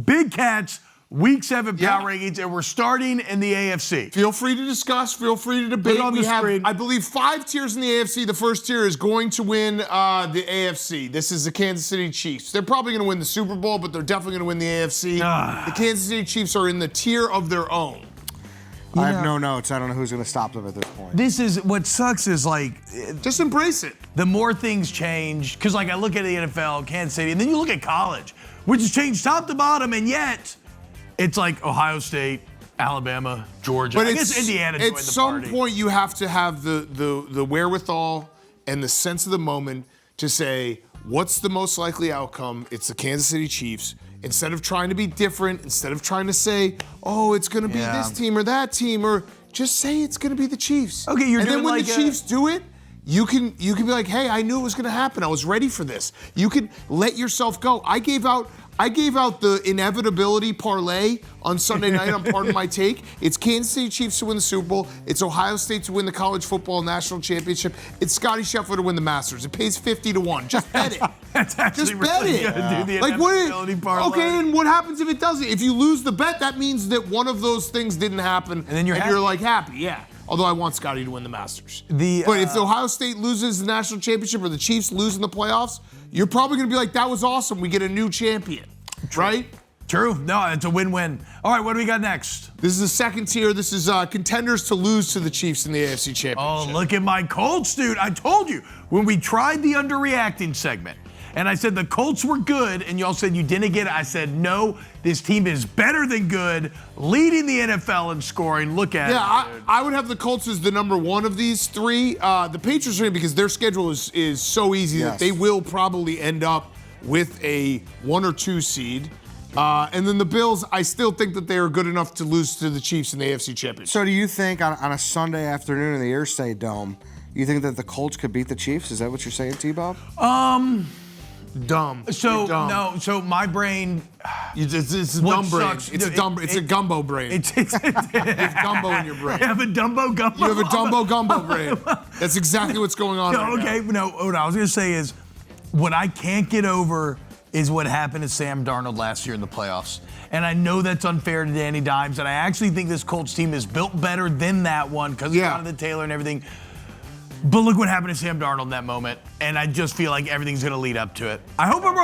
Big Cats, Week 7 power rankings, and we're starting in the AFC.
Feel free to discuss. Feel free to debate.
We have,
I believe, 5 tiers in the AFC. The first tier is going to win the AFC. This is the Kansas City Chiefs. They're probably going to win the Super Bowl, but they're definitely going to win the AFC. The Kansas City Chiefs are in the tier of their own.
I have no notes. I don't know who's going to stop them at this point.
This is what sucks is
just embrace it.
The more things change, because I look at the NFL, Kansas City, and then you look at college, which has changed top to bottom, and yet it's like Ohio State, Alabama, Georgia.
But
I guess Indiana joined the party.
At some point, you have to have the wherewithal and the sense of the moment to say, what's the most likely outcome? It's the Kansas City Chiefs. Instead of trying to be different, instead of trying to say, oh, it's going to be this team or that team, or just say it's going to be the Chiefs.
Okay, you're
and
doing
then when the Chiefs do it, you can be like, hey, I knew it was going to happen. I was ready for this. You can let yourself go. I gave out the inevitability parlay on Sunday night on Pardon My Take. It's Kansas City Chiefs to win the Super Bowl. It's Ohio State to win the college football national championship. It's Scotty Scheffler to win the Masters. It pays 50-1. Just bet it.
That's actually
Just bet
really
it.
good. Do the
Like
inevitability parlay.
Okay, and what happens if it doesn't? If you lose the bet, that means that one of those things didn't happen,
And then you're happy.
like happy, yeah. Although I want Scotty to win the Masters. But if the Ohio State loses the national championship or the Chiefs lose in the playoffs, you're probably going to be like, that was awesome. We get a new champion, right?
True. No, it's a win-win. All right, what do we got next?
This is the second tier. This is contenders to lose to the Chiefs in the AFC Championship.
Oh, look at my Colts, dude. I told you when we tried the underreacting segment, and I said the Colts were good, and y'all said you didn't get it. I said, no, this team is better than good, leading the NFL in scoring. Look at it.
Yeah, I would have the Colts as the number one of these three. The Patriots are in because their schedule is so easy that they will probably end up with a 1 or 2 seed. And then the Bills, I still think that they are good enough to lose to the Chiefs in the AFC Championship.
So do you think on a Sunday afternoon in the Irsay Dome, you think that the Colts could beat the Chiefs? Is that what you're saying, T-Bob?
Dumb.
So
You're dumb.
no, so my brain.
It's a
What
dumb brain.
sucks-
It's a gumbo brain.
It's
you have gumbo in your brain.
I have a Dumbo gumbo.
You have a Dumbo gumbo brain. That's exactly what's going on.
No,
right
okay,
now.
no. What I was gonna say is, what I can't get over is what happened to Sam Darnold last year in the playoffs. And I know that's unfair to Danny Dimes, and I actually think this Colts team is built better than that one because of Jonathan Taylor and everything. But look what happened to Sam Darnold in that moment, and I just feel like everything's gonna lead up to it. I hope I'm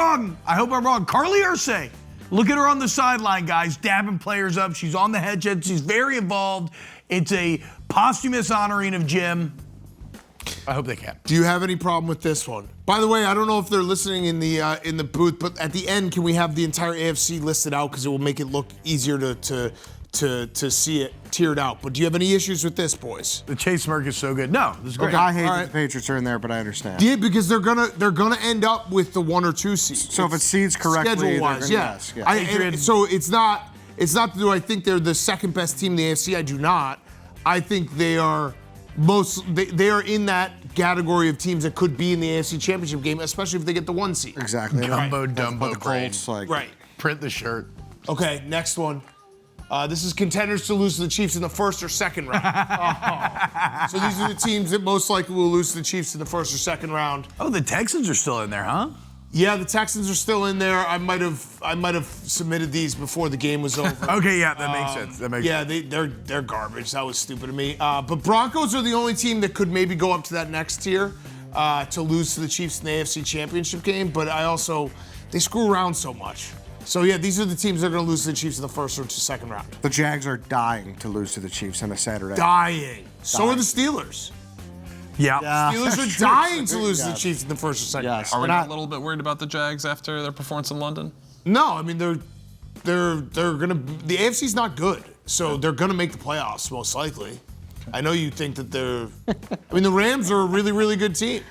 wrong. Carly Irsay, look at her on the sideline, guys, dabbing players up. She's on the headset. She's very involved. It's a posthumous honoring of Jim. I hope they can.
Do you have any problem with this one? By the way, I don't know if they're listening in the booth, but at the end, can we have the entire AFC listed out because it will make it look easier to see it tiered out. But do you have any issues with this, boys?
The Chase smirk is so good. No, this is great.
I hate that the Patriots are in there, but I understand.
Yeah, because they're gonna end up with the 1 or 2 seed.
So if it seeds correctly,
schedule-wise,
yes.
So it's not. Do I think they're the second best team in the AFC? I do not. I think they are they are in that category of teams that could be in the AFC Championship game, especially if they get the 1 seed.
Exactly.
Gumbo
That's what
Dumbo
the
brain.
Colts like.
Right.
Print the shirt.
Okay, next one. This is contenders to lose to the Chiefs in the first or second round. So these are the teams that most likely will lose to the Chiefs in the first or second round.
Oh, the Texans are still in there, huh?
Yeah, the Texans are still in there. I might have submitted these before the game was over.
Okay, yeah, that makes sense. That makes sense.
They're garbage. That was stupid of me. But Broncos are the only team that could maybe go up to that next tier to lose to the Chiefs in the AFC Championship game. But they screw around so much. So yeah, these are the teams that are going to lose to the Chiefs in the first or second round.
The Jags are dying to lose to the Chiefs on a Saturday.
Dying. So are the Steelers.
Yeah.
Steelers are dying to lose to the Chiefs in the first or second round.
Are we not a little bit worried about the Jags after their performance in London?
No, I mean they're gonna. The AFC's not good, so they're gonna make the playoffs most likely. I know you think that they're. I mean the Rams are a really really good team.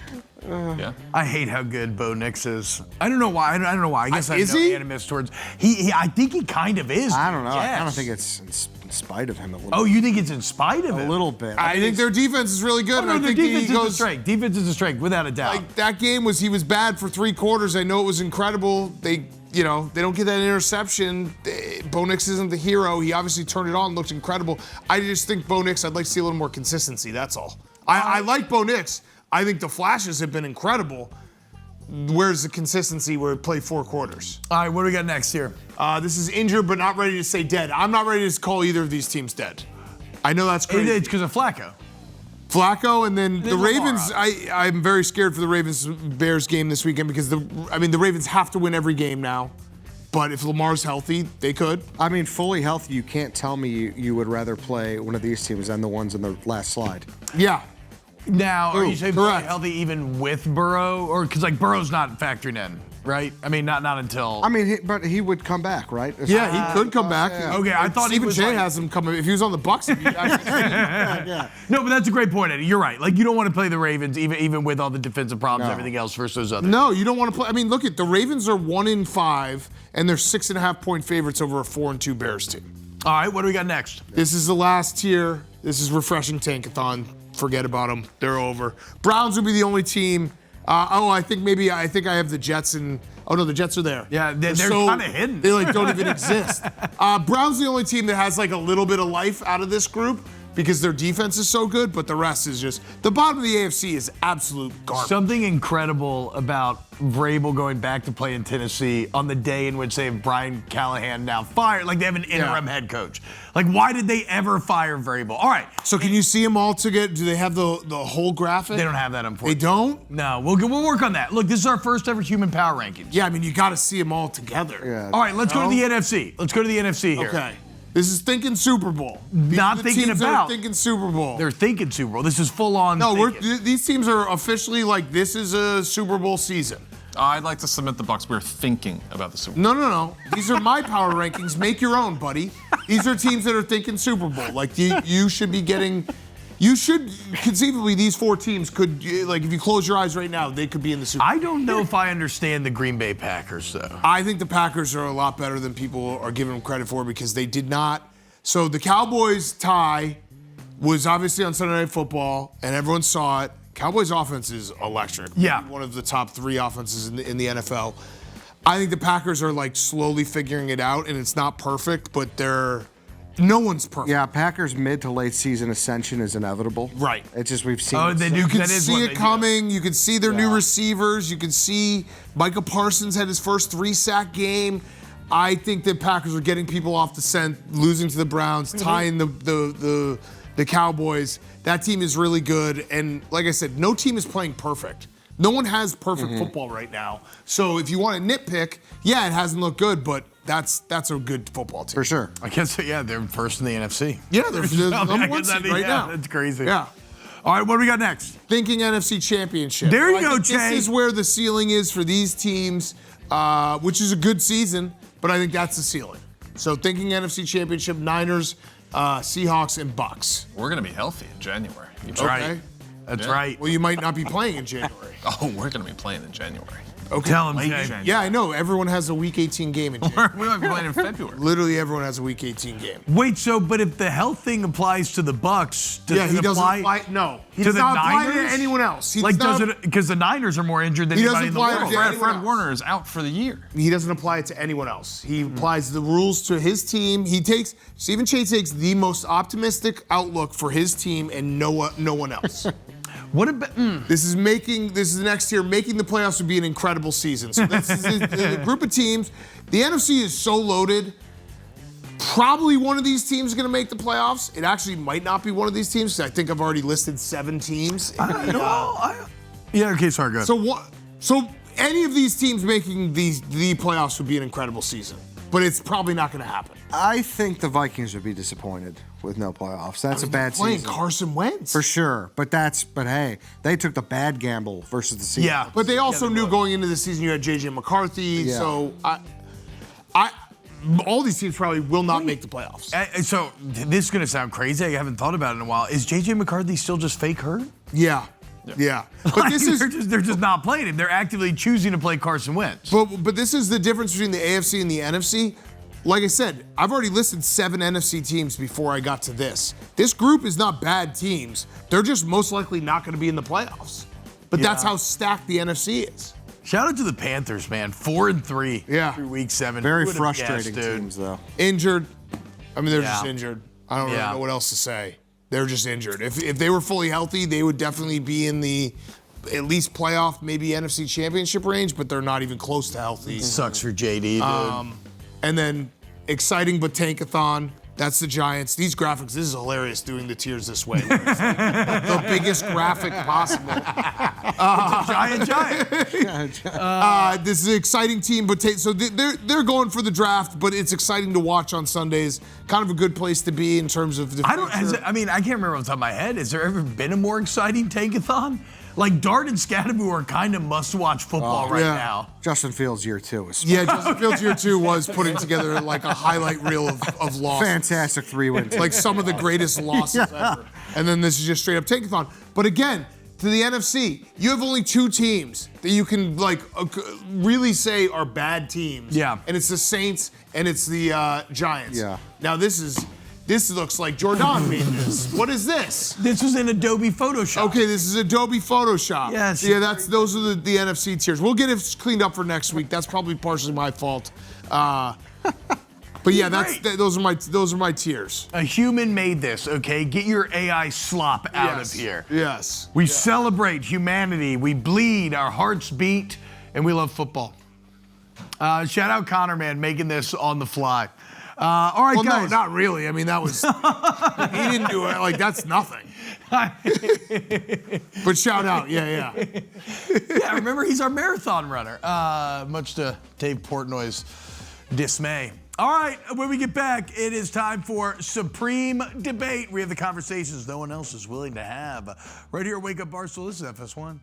Yeah.
I hate how good Bo Nix is. I don't know why. I don't know why. I guess I
Is
have no
he?
animus towards. I think he kind of is.
I don't know. I kind of
Yes.
think it's in spite of him a little.
Oh, you think it's in spite of
a
him?
little bit.
I think their defense is really good,
Oh,
and
no,
I
their
think
defense
the
is a
Eagles.
strength. Defense is a strength, without a doubt.
Like that game was bad for 3 quarters. I know it was incredible. They don't get that interception. Bo Nix isn't the hero. He obviously turned it on, looked incredible. I just think Bo Nix, I'd like to see a little more consistency. That's all. I like Bo Nix. I think the flashes have been incredible. Where's the consistency where it played 4 quarters?
All right, what do we got next here?
This is injured but not ready to say dead. I'm not ready to call either of these teams dead. I know that's crazy.
It's because of Flacco.
Flacco and then the
Lamar,
Ravens. I'm very scared for the Ravens-Bears game this weekend because the Ravens have to win every game now. But if Lamar's healthy, they could.
I mean, fully healthy, you can't tell me you would rather play one of these teams than the ones in the last slide.
Yeah.
Now, are you saying fully
correct.
healthy even with Burrow? Or because Burrow's not factoring in, right? I mean, not until.
I mean, but he would come back, right?
Yeah, he could come back.
yeah.
Okay, I thought he
Steven
was
Cheah
like-
has him coming. If he was on the Bucs, he'd be
Yeah.
No, but that's a great point, Eddie. You're right. Like, you don't want to play the Ravens even with all the defensive problems and everything else versus those others.
No, you don't want to play. I mean, look at the Ravens are 1-5, and they're 6.5-point favorites over a 4-2 Bears team.
All right, what do we got next?
This is the last tier. This is refreshing tankathon Forget about them. They're over. Browns will be the only team. I think I have the Jets and. Oh no, the Jets are there.
Yeah, they're
so-
kind of hidden.
They like don't even exist. Browns the only team that has like a little bit of life out of this group because their defense is so good, but the rest is just the bottom of the AFC is absolute garbage.
Something incredible about Vrabel going back to play in Tennessee on the day in which they have Brian Callahan now fired. Like they have an interim head coach. Like why did they ever fire Vrabel? All right.
So can you see them all together? Do they have the whole graphic?
They don't have that, unfortunately.
They don't?
No, we'll work on that. Look, this is our first ever human power rankings.
Yeah, I mean, you got to see them all together.
Yeah.
All right, let's go to the NFC. Let's go to the NFC here.
Okay. This is thinking Super Bowl. These
Not
are the
thinking
teams that are
about.
thinking Super Bowl.
They're thinking Super Bowl. This is full on.
No,
thinking.
these teams are officially like this is a Super Bowl season.
I'd like to submit the Bucs. We're thinking about the Super Bowl.
No. These are my power rankings. Make your own, buddy. These are teams that are thinking Super Bowl. Like you should be getting. You should conceivably these 4 teams could like if you close your eyes right now they could be in the Super Bowl.
I don't know if I understand the Green Bay Packers though.
I think the Packers are a lot better than people are giving them credit for because they did not. So the Cowboys tie was obviously on Sunday Night Football, and everyone saw it. Cowboys offense is electric.
Yeah.
One of the top 3 offenses in the NFL. I think the Packers are like slowly figuring it out, and it's not perfect, but no one's perfect.
Yeah, Packers mid to late season ascension is inevitable.
Right.
It's just we've seen.
Oh,
it
they
so-
do.
You can
That is
see
what
it
they do.
coming. You can see their new
Yeah.
receivers. You can see Micah Parsons had his first 3-sack game. I think that Packers are getting people off the scent, losing to the Browns, tying the Cowboys. That team is really good. And like I said, no team is playing perfect. No one has perfect football right now. So if you want to nitpick, yeah, it hasn't looked good, but that's a good football team.
for sure.
I guess yeah, they're first in the NFC.
Yeah, they're the
I
number one
guess that-
seed right
yeah,
now.
That's crazy.
Yeah.
All right, what do we got next?
Thinking NFC Championship.
There you
I
go,
think
Jay.
This is where the ceiling is for these teams, which is a good season, but I think that's the ceiling. So thinking NFC Championship, Niners, Seahawks, and Bucks.
We're going to be healthy in January.
That's right.
Okay.
That's
Yeah.
right.
Well, you might not be playing in January.
Oh, we're going to be playing in January.
Okay.
Tell him,
Late
Jay.
January.
Yeah, I know. Everyone has a Week 18 game in
we
January.
might be playing in February.
Literally everyone has a Week 18 game.
Wait, but if the health thing applies to the Bucks, does
Yeah,
it
he doesn't
apply?
apply. No, he
to
does
the
not apply
Niners?
to anyone else. He
Like,
does
does
not,
it? Because the Niners are more injured than
He
anybody in
doesn't
the
apply
world.
to
Fred,
anyone
Fred
else.
Warner is out for the year.
He doesn't apply it to anyone else. He applies the rules to his team. Steven Cheah takes the most optimistic outlook for his team and no one else.
What about?
This is next year. Making the playoffs would be an incredible season. So this is the group of teams. The NFC is so loaded. Probably one of these teams is going to make the playoffs. It actually might not be one of these teams because I think I've already listed 7 teams.
Yeah. Okay. Sorry. Go ahead.
So any of these teams making the playoffs would be an incredible season, but it's probably not going to happen.
I think the Vikings would be disappointed with no playoffs. That's a bad
Playing
season.
Carson Wentz.
For sure. But hey, they took the bad gamble versus the Seahawks.
Yeah.
But they also knew going into the season you had JJ McCarthy.
Yeah.
So all these teams probably will not make the playoffs.
So this is gonna sound crazy. I haven't thought about it in a while. Is JJ McCarthy still just fake hurt?
Yeah. But
Like,
this is
they're just not playing him. They're actively choosing to play Carson Wentz.
but this is the difference between the AFC and the NFC. Like I said, I've already listed 7 NFC teams before I got to this. This group is not bad teams. They're just most likely not going to be in the playoffs. But that's how stacked the NFC is.
Shout out to the Panthers, man. 4-3
Yeah.
through week 7.
Very
Who would've
frustrating
guessed, dude?
teams, though.
Injured. I mean, they're just
Yeah.
injured. I don't really
Yeah.
know what else to say. They're just injured. If they were fully healthy, they would definitely be in the at least playoff, maybe NFC championship range, but they're not even close to healthy.
Sucks for JD, dude.
And then exciting but tankathon. That's the Giants. These graphics, this is hilarious doing the tiers this way. It's like the biggest graphic possible.
Giant.
This is an exciting team, but so they're going for the draft, but it's exciting to watch on Sundays. Kind of a good place to be in terms of the future.
I can't remember off the top of my head. Has there ever been a more exciting tankathon? Like Dart and Scatteroo are kind of must-watch football right
yeah.
now.
Justin Fields year 2 was
Yeah, Justin Fields year 2 was putting together like a highlight reel of losses.
fantastic 3-win.
Like some of the greatest losses ever. And then this is just straight up tankathon. But again, to the NFC, you have only 2 teams that you can really say are bad teams.
Yeah.
And it's the Saints and it's the Giants.
Yeah.
Now this is This looks like Jordan made this. What is this?
This was in Adobe Photoshop.
Okay, this is Adobe Photoshop.
Yes.
Yeah, those are the NFC tiers. We'll get it cleaned up for next week. That's probably partially my fault. But yeah, those are my tiers.
A human made this, okay? Get your AI slop out of here.
Yes.
We celebrate humanity. We bleed. Our hearts beat. And we love football. Shout out Connor, man, making this on the fly. All right,
well,
guys.
no, not really. I mean, that was he didn't do it. Like that's nothing. But shout out, yeah.
Yeah, remember he's our marathon runner. Much to Dave Portnoy's dismay. All right, when we get back, it is time for Supreme Debate. We have the conversations no one else is willing to have. Right here at Wake Up Barstool, this is FS1.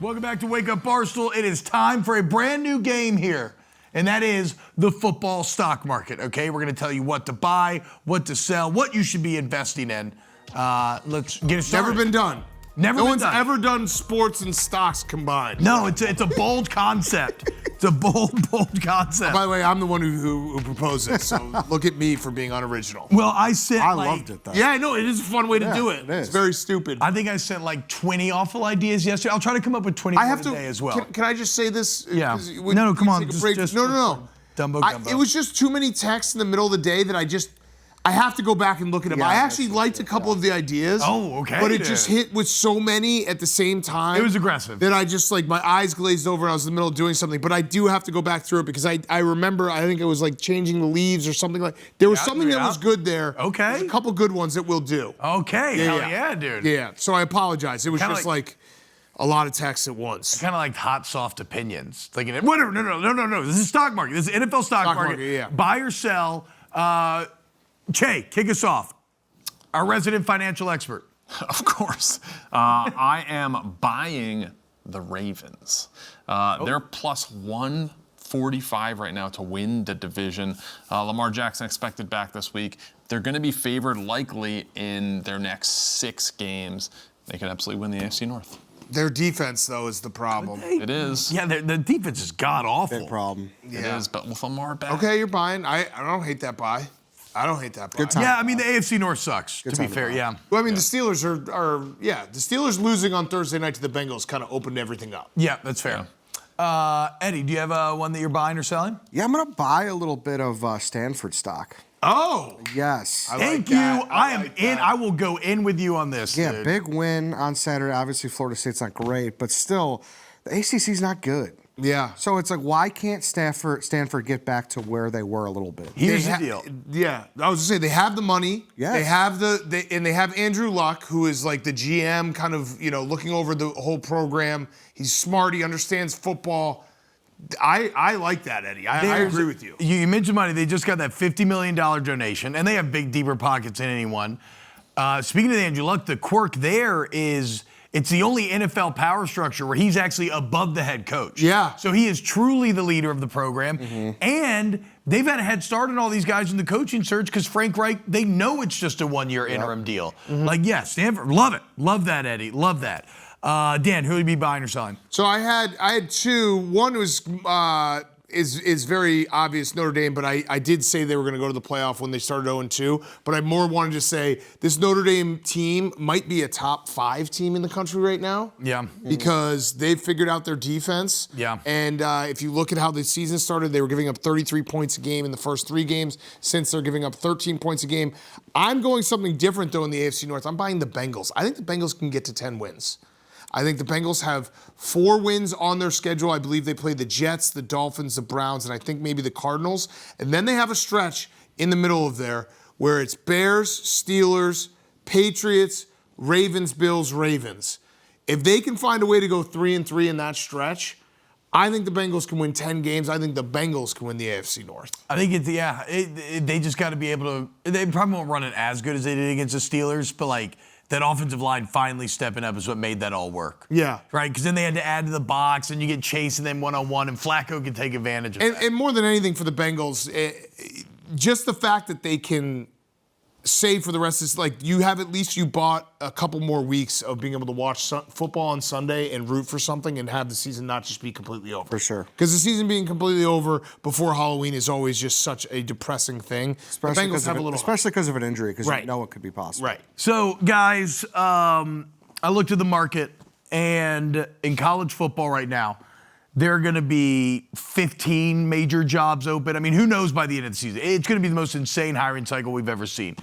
Welcome back to Wake Up Barstool. It is time for a brand new game here, and that is the football stock market, okay? We're going to tell you what to buy, what to sell, what you should be investing in. Let's get it started.
Never been done.
No
one's ever done sports and stocks combined.
No, it's a bold concept. It's a bold concept.
By the way, I'm the one who proposed it, so look at me for being unoriginal.
Well, I sent
I loved it, though.
Yeah, I know. It is a fun way to do it.
It is.
It's very stupid.
I think I sent like 20 awful ideas yesterday. I'll try to come up with 20
I have
today as well.
Can I just say this?
Yeah.
'Cause
No, come on.
take a break? No.
Dumbo.
It was just too many texts in the middle of the day that I have to go back and look at them.
Yeah,
I actually liked a couple of the ideas.
Oh, okay,
But it
dude.
just hit with so many at the same time.
It was aggressive.
That I just my eyes glazed over and I was in the middle of doing something. But I do have to go back through it because I remember, I think it was like changing the leaves or something like. There was something that was good there.
Okay.
There's a couple good ones that we'll do.
Okay. Hell yeah, dude.
Yeah. So I apologize. It was
Kinda
just like a lot of texts at once.
Kind of like hot, soft opinions. Thinking, whatever. No. This is stock market. This is NFL stock market.
Yeah.
Buy or sell. Che, kick us off. Our resident financial expert.
Of course. I am buying the Ravens. They're plus 145 right now to win the division. Lamar Jackson expected back this week. They're going to be favored likely in their next 6 games. They could absolutely win the AFC North.
Their defense, though, is the problem.
It is.
Yeah, the defense is god-awful.
Big problem.
It is, but with Lamar back.
Okay, you're buying. I don't hate that buy. I don't hate that buy.
Good time.
Yeah, I mean, the AFC North sucks, to be
time to
fair,
buy.
yeah.
Well, I mean, the Steelers are the Steelers losing on Thursday night to the Bengals kind of opened everything up.
Yeah, that's fair. Eddie, do you have one that you're buying or selling?
Yeah, I'm going to buy a little bit of Stanford stock.
Oh,
Yes.
Thank you. I am in. I will go in with you on this.
Yeah,
dude.
big win on Saturday. Obviously, Florida State's not great, but still, the ACC's not good.
yeah.
So it's like, why can't Stanford get back to where they were a little bit?
Here's the deal.
Yeah, I was gonna say they have the money.
Yes.
They have they have Andrew Luck, who is like the GM, kind of looking over the whole program. He's smart. He understands football. I like that, Eddie. I agree with you.
You mentioned money. They just got that $50 million donation, and they have big, deeper pockets than anyone. Speaking of Andrew Luck, the quirk there is it's the only NFL power structure where he's actually above the head coach.
Yeah.
So he is truly the leader of the program. And they've had a head start on all these guys in the coaching search because Frank Reich, they know it's just a one-year interim deal. Like, yeah, Stanford, love it. Love that, Eddie. Love that. Dan, who would you be buying or selling?
So I had 2. One was is very obvious, Notre Dame, but I did say they were going to go to the playoff when they started 0-2. But I more wanted to say this Notre Dame team might be a top 5 team in the country right now.
Yeah.
Because they've figured out their defense.
Yeah.
And if you look at how the season started, they were giving up 33 points a game in the first 3 games. Since they're giving up 13 points a game. I'm going something different, though, in the AFC North. I'm buying the Bengals. I think the Bengals can get to 10 wins. I think the Bengals have 4 wins on their schedule. I believe they play the Jets, the Dolphins, the Browns, and I think maybe the Cardinals. And then they have a stretch in the middle of there where it's Bears, Steelers, Patriots, Ravens, Bills, Ravens. If they can find a way to go 3-3 in that stretch, I think the Bengals can win 10 games. I think the Bengals can win the AFC North.
I think they just got to be able to. They probably won't run it as good as they did against the Steelers, but like that offensive line finally stepping up is what made that all work.
Yeah.
Right? Because then they had to add to the box, and you get chasing them one-on-one, and Flacco can take advantage of that.
And more than anything for the Bengals, just the fact that they can say for the rest of this, like you have at least you bought a couple more weeks of being able to watch football on Sunday and root for something and have the season not just be completely over.
For sure.
Because the season being completely over before Halloween is always just such a depressing thing.
Especially because of an injury, because
Right.
you know it could be possible.
Right.
So, guys, I looked at the market, and in college football right now, there are going to be 15 major jobs open. I mean, who knows by the end of the season? It's going to be the most insane hiring cycle we've ever seen.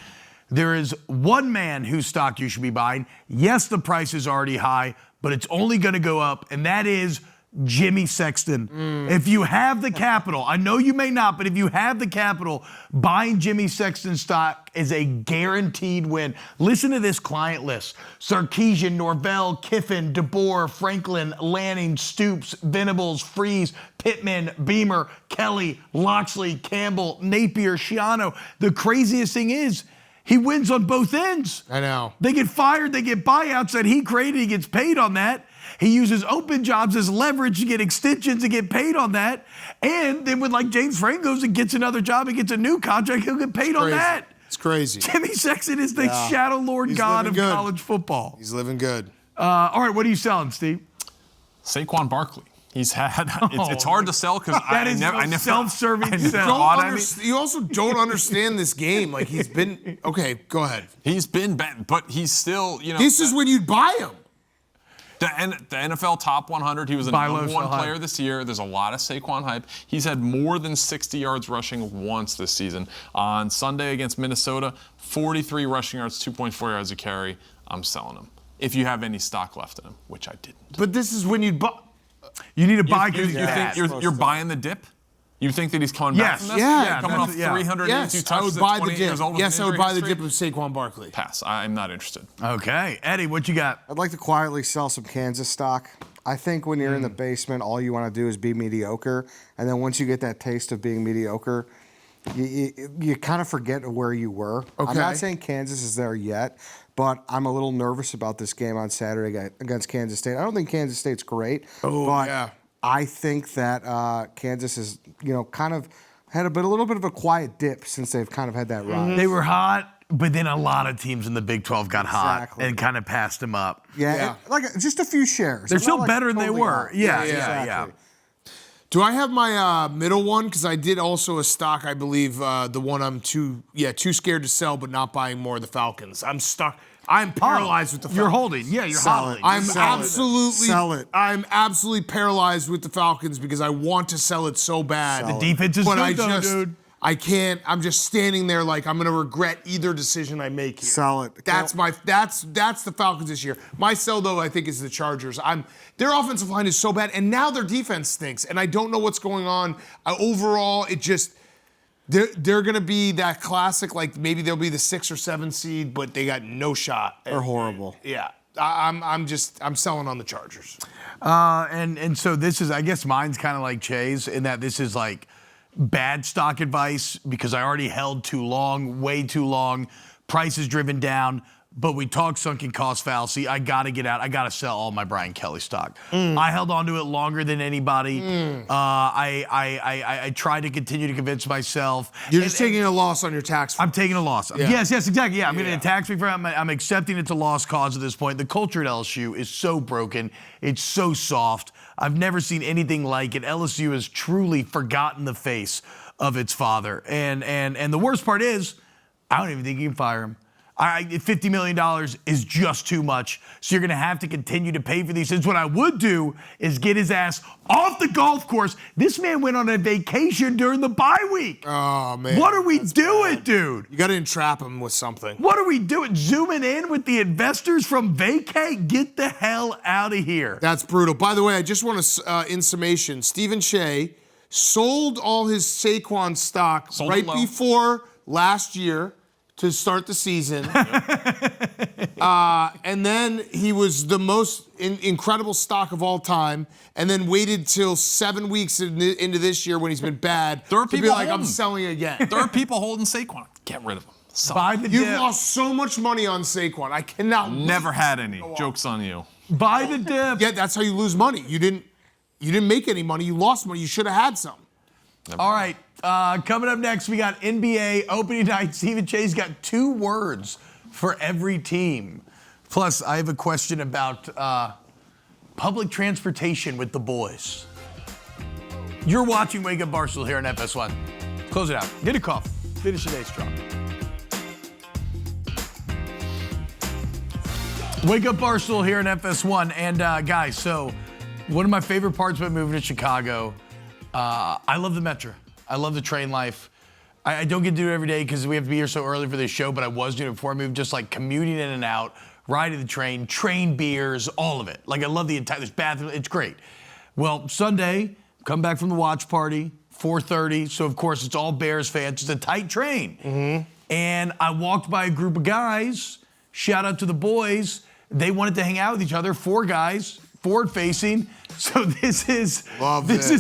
There is one man whose stock you should be buying. Yes, the price is already high, but it's only going to go up, and that is Jimmy Sexton. If you have the capital, I know you may not, but if you have the capital, buying Jimmy Sexton stock is a guaranteed win. Listen to this client list. Sarkisian, Norvell, Kiffin, DeBoer, Franklin, Lanning, Stoops, Venables, Freeze, Pittman, Beamer, Kelly, Loxley, Campbell, Napier, Schiano. The craziest thing is, he wins on both ends.
I know.
They get fired, they get buyouts that he created, he gets paid on that. He uses open jobs as leverage to get extensions and get paid on that. And then when like James Frank goes and gets another job and gets a new contract, he'll get paid on that.
It's crazy.
Jimmy Sexton is the shadow lord god of
good.
college football.
He's living good.
All right, what are you selling, Steve?
Saquon Barkley. He's had. It's hard to sell because
That is
I never
self-serving sell.
You also don't understand this game. Like he's been okay. Go ahead.
He's been bad, but he's still.
This is when you'd buy him.
The NFL top 100. He was the
Buy low,
number
sell
one
high.
player this year. There's a lot of Saquon hype. He's had more than 60 yards rushing once this season. On Sunday against Minnesota, 43 rushing yards, 2.4 yards a carry. I'm selling him. If you have any stock left in him, which I didn't.
But this is when you'd buy.
You need to buy
You
because
think you're buying the dip? You think that he's coming back from this?
Yeah,
Coming off
yeah.
382
Yes, I
touches
would
at
buy the
28 years
dip.
old with
Yes,
an
I would
injury
buy the
history.
dip of Saquon Barkley.
Pass. I'm not interested.
Okay. Eddie, what you got?
I'd like to quietly sell some Kansas stock. I think when you're in the basement, all you want to do is be mediocre. And then once you get that taste of being mediocre, you kind of forget where you were. I'm
Okay.
not saying Kansas is there yet, but I'm a little nervous about this game on Saturday against Kansas State. I don't think Kansas State's great, but
yeah.
I think that Kansas is, kind of had a little bit of a quiet dip since they've kind of had that rise.
They were hot, but then a lot of teams in the Big 12 got hot
Exactly.
and kind of passed them up.
Yeah. Like just a few shares.
They're
I'm
still
not,
better than they
totally
were.
out.
Yeah.
Exactly.
Do I have my middle one? Because I did also a stock. I believe the one I'm too scared to sell, but not buying more. The Falcons. I'm stuck. I'm paralyzed with the Falcons.
You're holding. Yeah, you're
Sell
holding.
it.
I'm
Sell it.
absolutely.
Sell it.
I'm absolutely paralyzed with the Falcons because I want to sell it so bad.
Sell it.
Defense is
but
good,
I
though,
just,
dude.
I can't. I'm just standing there like I'm gonna regret either decision I make here.
Sell it.
That's the Falcons this year. My sell though I think is the Chargers. Their offensive line is so bad, and now their defense stinks, and I don't know what's going on. Overall, it just. They're going to be that classic, like maybe they'll be the 6 or 7 seed, but they got no shot.
They're horrible.
Yeah. I'm selling on the Chargers.
And so this is, I guess mine's kind of like Cheah's in that this is like bad stock advice because I already held too long, way too long. Price is driven down. But we talked sunken cost fallacy. I got to get out. I got to sell all my Brian Kelly stock. I held on to it longer than anybody. I tried to continue to convince myself.
You're just taking a loss on your tax.
I'm taking a loss.
Yeah.
Yes, exactly. Yeah, I'm going to tax me for it. I'm accepting it's a lost cause at this point. The culture at LSU is so broken. It's so soft. I've never seen anything like it. LSU has truly forgotten the face of its father. And the worst part is, I don't even think you can fire him. $50 million is just too much. So you're going to have to continue to pay for these things. What I would do is get his ass off the golf course. This man went on a vacation during the bye week.
Oh, man.
What are we doing, dude?
You got to entrap him with something.
What are we doing? Zooming in with the investors from vacay? Get the hell out of here.
That's brutal. By the way, I just want to, in summation, Steven Cheah sold all his Saquon stock right before last year to start the season. And then he was the most incredible stock of all time, and then waited till 7 weeks into this year when he's been bad
There are
to be
people
like, I'm
holding.
selling again.
There are people holding Saquon. Get rid of him.
Buy the
You've
dip.
lost so much money on Saquon. I cannot.
Never
wait
had
to
any.
go
Joke's on you.
Buy the dip.
Yeah, that's how you lose money. You didn't make any money. You lost money. You should have had some.
All right, coming up next, we got NBA opening night. Steven Cheah's got 2 words for every team. Plus, I have a question about public transportation with the boys. You're watching Wake Up Barstool here on FS1. Close it out. Get a cough. Finish your day strong. Wake Up Barstool here in FS1. And guys, so one of my favorite parts about moving to Chicago, I love the Metro. I love the train life. I don't get to do it every day because we have to be here so early for this show, but I was doing it before I moved, just like commuting in and out, riding the train beers, all of it. Like I love the entire, this bathroom, it's great. Well, Sunday, come back from the watch party, 4:30, so of course it's all Bears fans. It's a tight train. Mm-hmm. And I walked by a group of guys, shout out to the boys, they wanted to hang out with each other, 4 guys, forward facing. So this is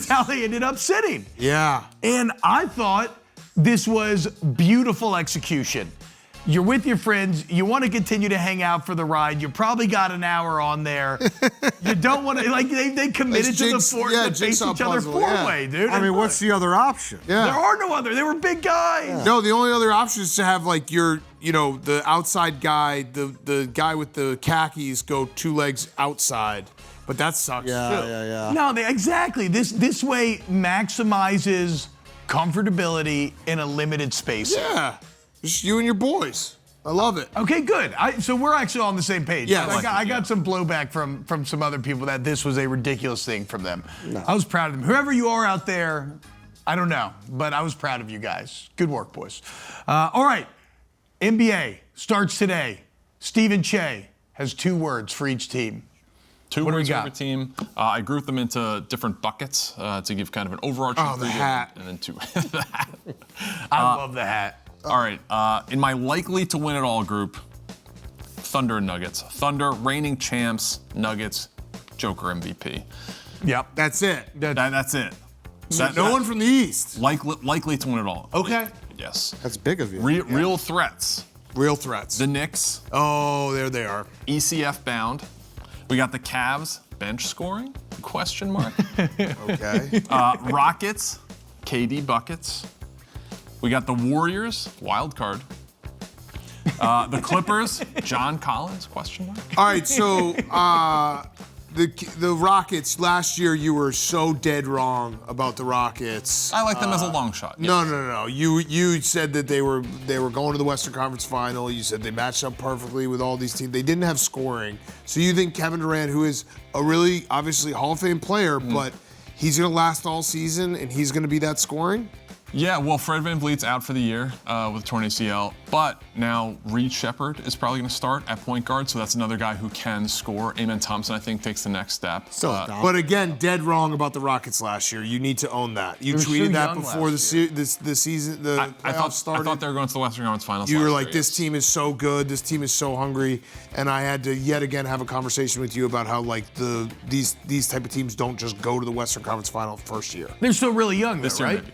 how they ended up sitting.
Yeah.
And I thought this was beautiful execution. You're with your friends. You want to continue to hang out for the ride. You probably got an hour on there. You don't want to, like, they committed to the four, to face each other four-way, dude.
I mean, what's the other option?
Yeah.
There are no other. They were big guys.
Yeah. No, the only other option is to have, like, the outside guy, the guy with the khakis go 2 legs outside. But that sucks, too.
Yeah.
No, exactly. This way maximizes comfortability in a limited space.
Yeah. Just you and your boys. I love it.
Okay, good. So we're actually on the same page.
Yeah,
I got some blowback from some other people that this was a ridiculous thing from them. No. I was proud of them. Whoever you are out there, I don't know, but I was proud of you guys. Good work, boys. All right, NBA starts today. Steven Cheah has 2 words for each team.
2 words for every team. I grouped them into different buckets to give kind of an overarching.
Oh, the hat.
And then 2.
The hat. I love the hat.
All right, in my likely to win it all group, Thunder and Nuggets. Thunder, reigning champs, Nuggets, Joker MVP.
Yep.
That's it.
That's it.
No one from the East.
Likely to win it all.
Okay.
Yes.
That's big of you.
Real threats.
Real threats.
The Knicks.
Oh, there they are.
ECF bound. We got the Cavs, bench scoring, question mark.
Okay.
Rockets, KD buckets. We got the Warriors, wild card. The Clippers, John Collins, question mark.
All right, so the Rockets, last year you were so dead wrong about the Rockets.
I like them as a long shot. Yes.
No. You said that they were going to the Western Conference Final. You said they matched up perfectly with all these teams. They didn't have scoring. So you think Kevin Durant, who is a really, obviously, Hall of Fame player, but he's going to last all season and he's going to be that scoring?
Yeah, well, Fred VanVleet's out for the year with a torn ACL, but now Reed Shepherd is probably going to start at point guard, so that's another guy who can score. Amen Thompson, I think, takes the next step.
But again, dead wrong about the Rockets last year. You need to own that. You tweeted that before the season, the playoffs started.
I thought they were going to the Western Conference Finals.
You were like, this team is so good, this team is so hungry, and I had to yet again have a conversation with you about how like these type of teams don't just go to the Western Conference Final first year.
They're still really young, though, right?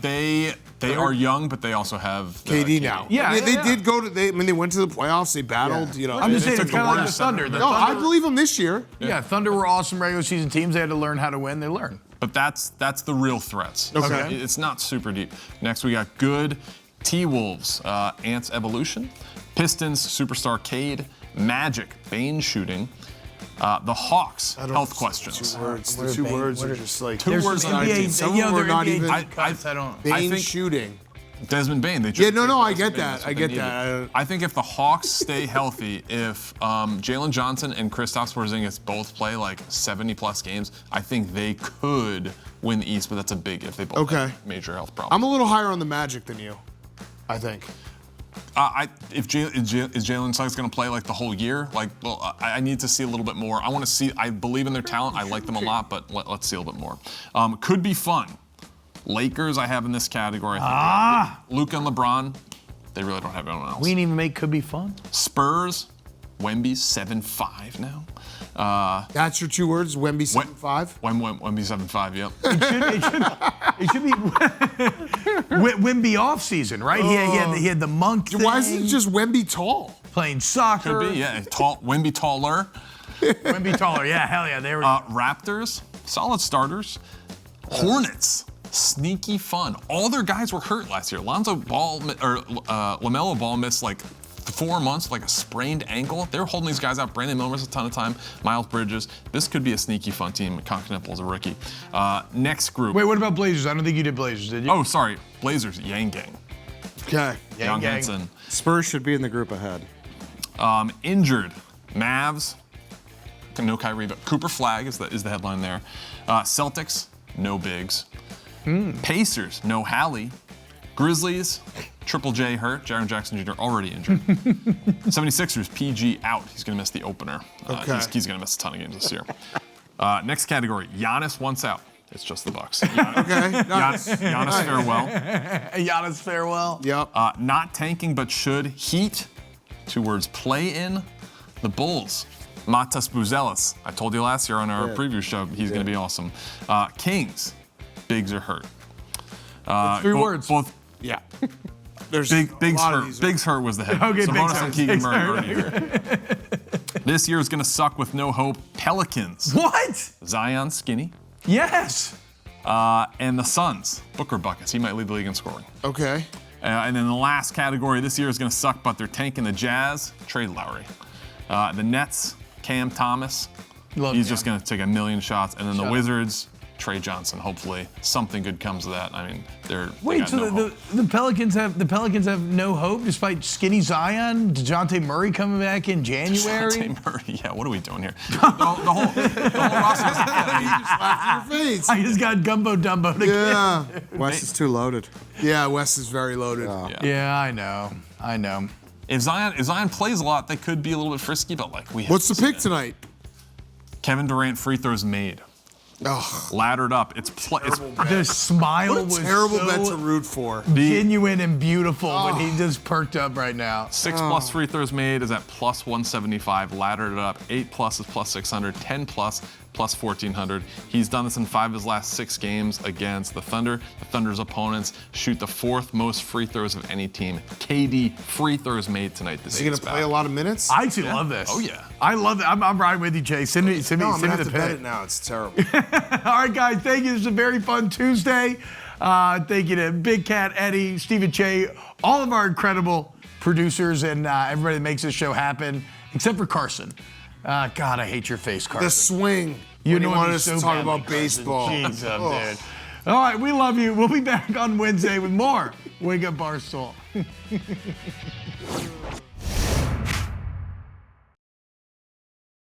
They are young, but they also have
KD now.
Yeah,
they did go to. They went to the playoffs. They battled. You know,
I'm just saying, it's kind of like the Thunder.
I believe them this year.
Yeah, Thunder were awesome regular season teams. They had to learn how to win. They learned.
But that's the real threats.
Okay.
It's not super deep. Next, we got good T-Wolves, Ants Evolution, Pistons, Superstar Cade, Magic, Bane Shooting. The Hawks, health questions.
2 words. The 2 words are just like
2 words.
Some of them are not even.
I don't.
Bane shooting.
Desmond Bane.
I get that. I get that.
I think if the Hawks stay healthy, if Jalen Johnson and Kristaps Porzingis both play like 70-plus games, I think they could win the East, but that's a big if they both have major health problems.
I'm a little higher on the Magic than you, I think.
Is Jalen Suggs going to play like the whole year? I need to see a little bit more. I want to see. I believe in their talent. I like them a lot, but let's see a little bit more. Could be fun. Lakers, I have in this category. Luka and LeBron, they really don't have anyone else.
We didn't even make could be fun.
Spurs, Wemby's 7'5" now.
That's your 2 words, Wemby 7'5"?
Wemby 7'5", yep.
It should be Wemby off season, right? He had the monk thing.
Why isn't it just Wemby tall?
Playing soccer.
Could be, yeah. Wemby taller.
Wemby taller, yeah, hell yeah. They were.
Raptors, solid starters. Hornets. Sneaky fun. All their guys were hurt last year. LaMelo Ball missed like 4 months with like a sprained ankle. They were holding these guys out. Brandon Miller missed a ton of time. Miles Bridges. This could be a sneaky fun team. Continental's a rookie. Next group.
Wait, what about Blazers? I don't think you did Blazers, did you?
Oh, sorry. Blazers. Yang Gang.
Okay.
Young
Gang.
Henson.
Spurs should be in the group ahead.
Injured. Mavs. No Kyrie, but Cooper Flagg is the headline there. Celtics. No bigs. Pacers. No Hallie. Grizzlies. Triple J hurt. Jaren Jackson Jr. already injured. 76ers, PG out. He's going to miss the opener.
Okay.
He's going to miss a ton of games this year. Next category, Giannis once out. It's just the Bucks.
Okay. Nice.
Giannis farewell.
Giannis farewell.
Yep.
Not tanking but should. Heat. 2 words. Play in. The Bulls. Matas Buzelis. I told you last year on our preview show he's going to be awesome. Kings. Bigs are hurt.
3 words.
Both.
Yeah. There's
Biggs hurt. Biggs hurt was the head.
Okay,
Sabonis
Biggs
and
hurt.
Keegan
Biggs
Murray
hurt.
already hurt. This year is going to suck with no hope. Pelicans.
What?
Zion skinny.
Yes.
And the Suns. Booker buckets. He might lead the league in scoring.
Okay.
And then the last category this year is going to suck, but they're tanking the Jazz. Trade Lowry. The Nets. Cam Thomas. He's just going to take a million shots. And then the Wizards. Trey Johnson. Hopefully something good comes of that. I mean,
Wait, so the Pelicans have no hope despite skinny Zion, DeJounte Murray coming back in January.
DeJounte Murray. Yeah, what are we doing here? the whole roster.
You just laughed in your face.
I just got gumbo dumbo again.
Yeah.
West is too loaded.
Yeah, West is very loaded.
Yeah, I know.
If Zion plays a lot, they could be a little bit frisky, but like we have
What's
to
the
see
pick
it.
tonight?
Kevin Durant free throws made.
Oh,
Laddered up.
The smile
what a
was
terrible bet to
so
root for.
genuine and beautiful when he just perked up right now.
6+ free throws made is at plus 175. Laddered it up. 8+ is plus 600. 10+ plus 1,400. He's done this in 5 of his last 6 games against the Thunder. The Thunder's opponents shoot the 4th most free throws of any team. KD free throws made tonight.
Is he going to play a lot of minutes?
I actually love this.
Oh, yeah.
I love it. I'm riding with you, Jay. Send me
I'm
the
going to have to bet
pick.
it now. It's terrible.
All right, guys, thank you. This is a very fun Tuesday. Thank you to Big Cat, Eddie, Steven Cheah, all of our incredible producers and everybody that makes this show happen, except for Carson. God, I hate your face, Carson.
The swing.
You
when he
know
wanted
me
us
so
to talk
badly,
about
Carson.
baseball.
Jeez, dude. All right, we love you. We'll be back on Wednesday with more Wake Up Barstool.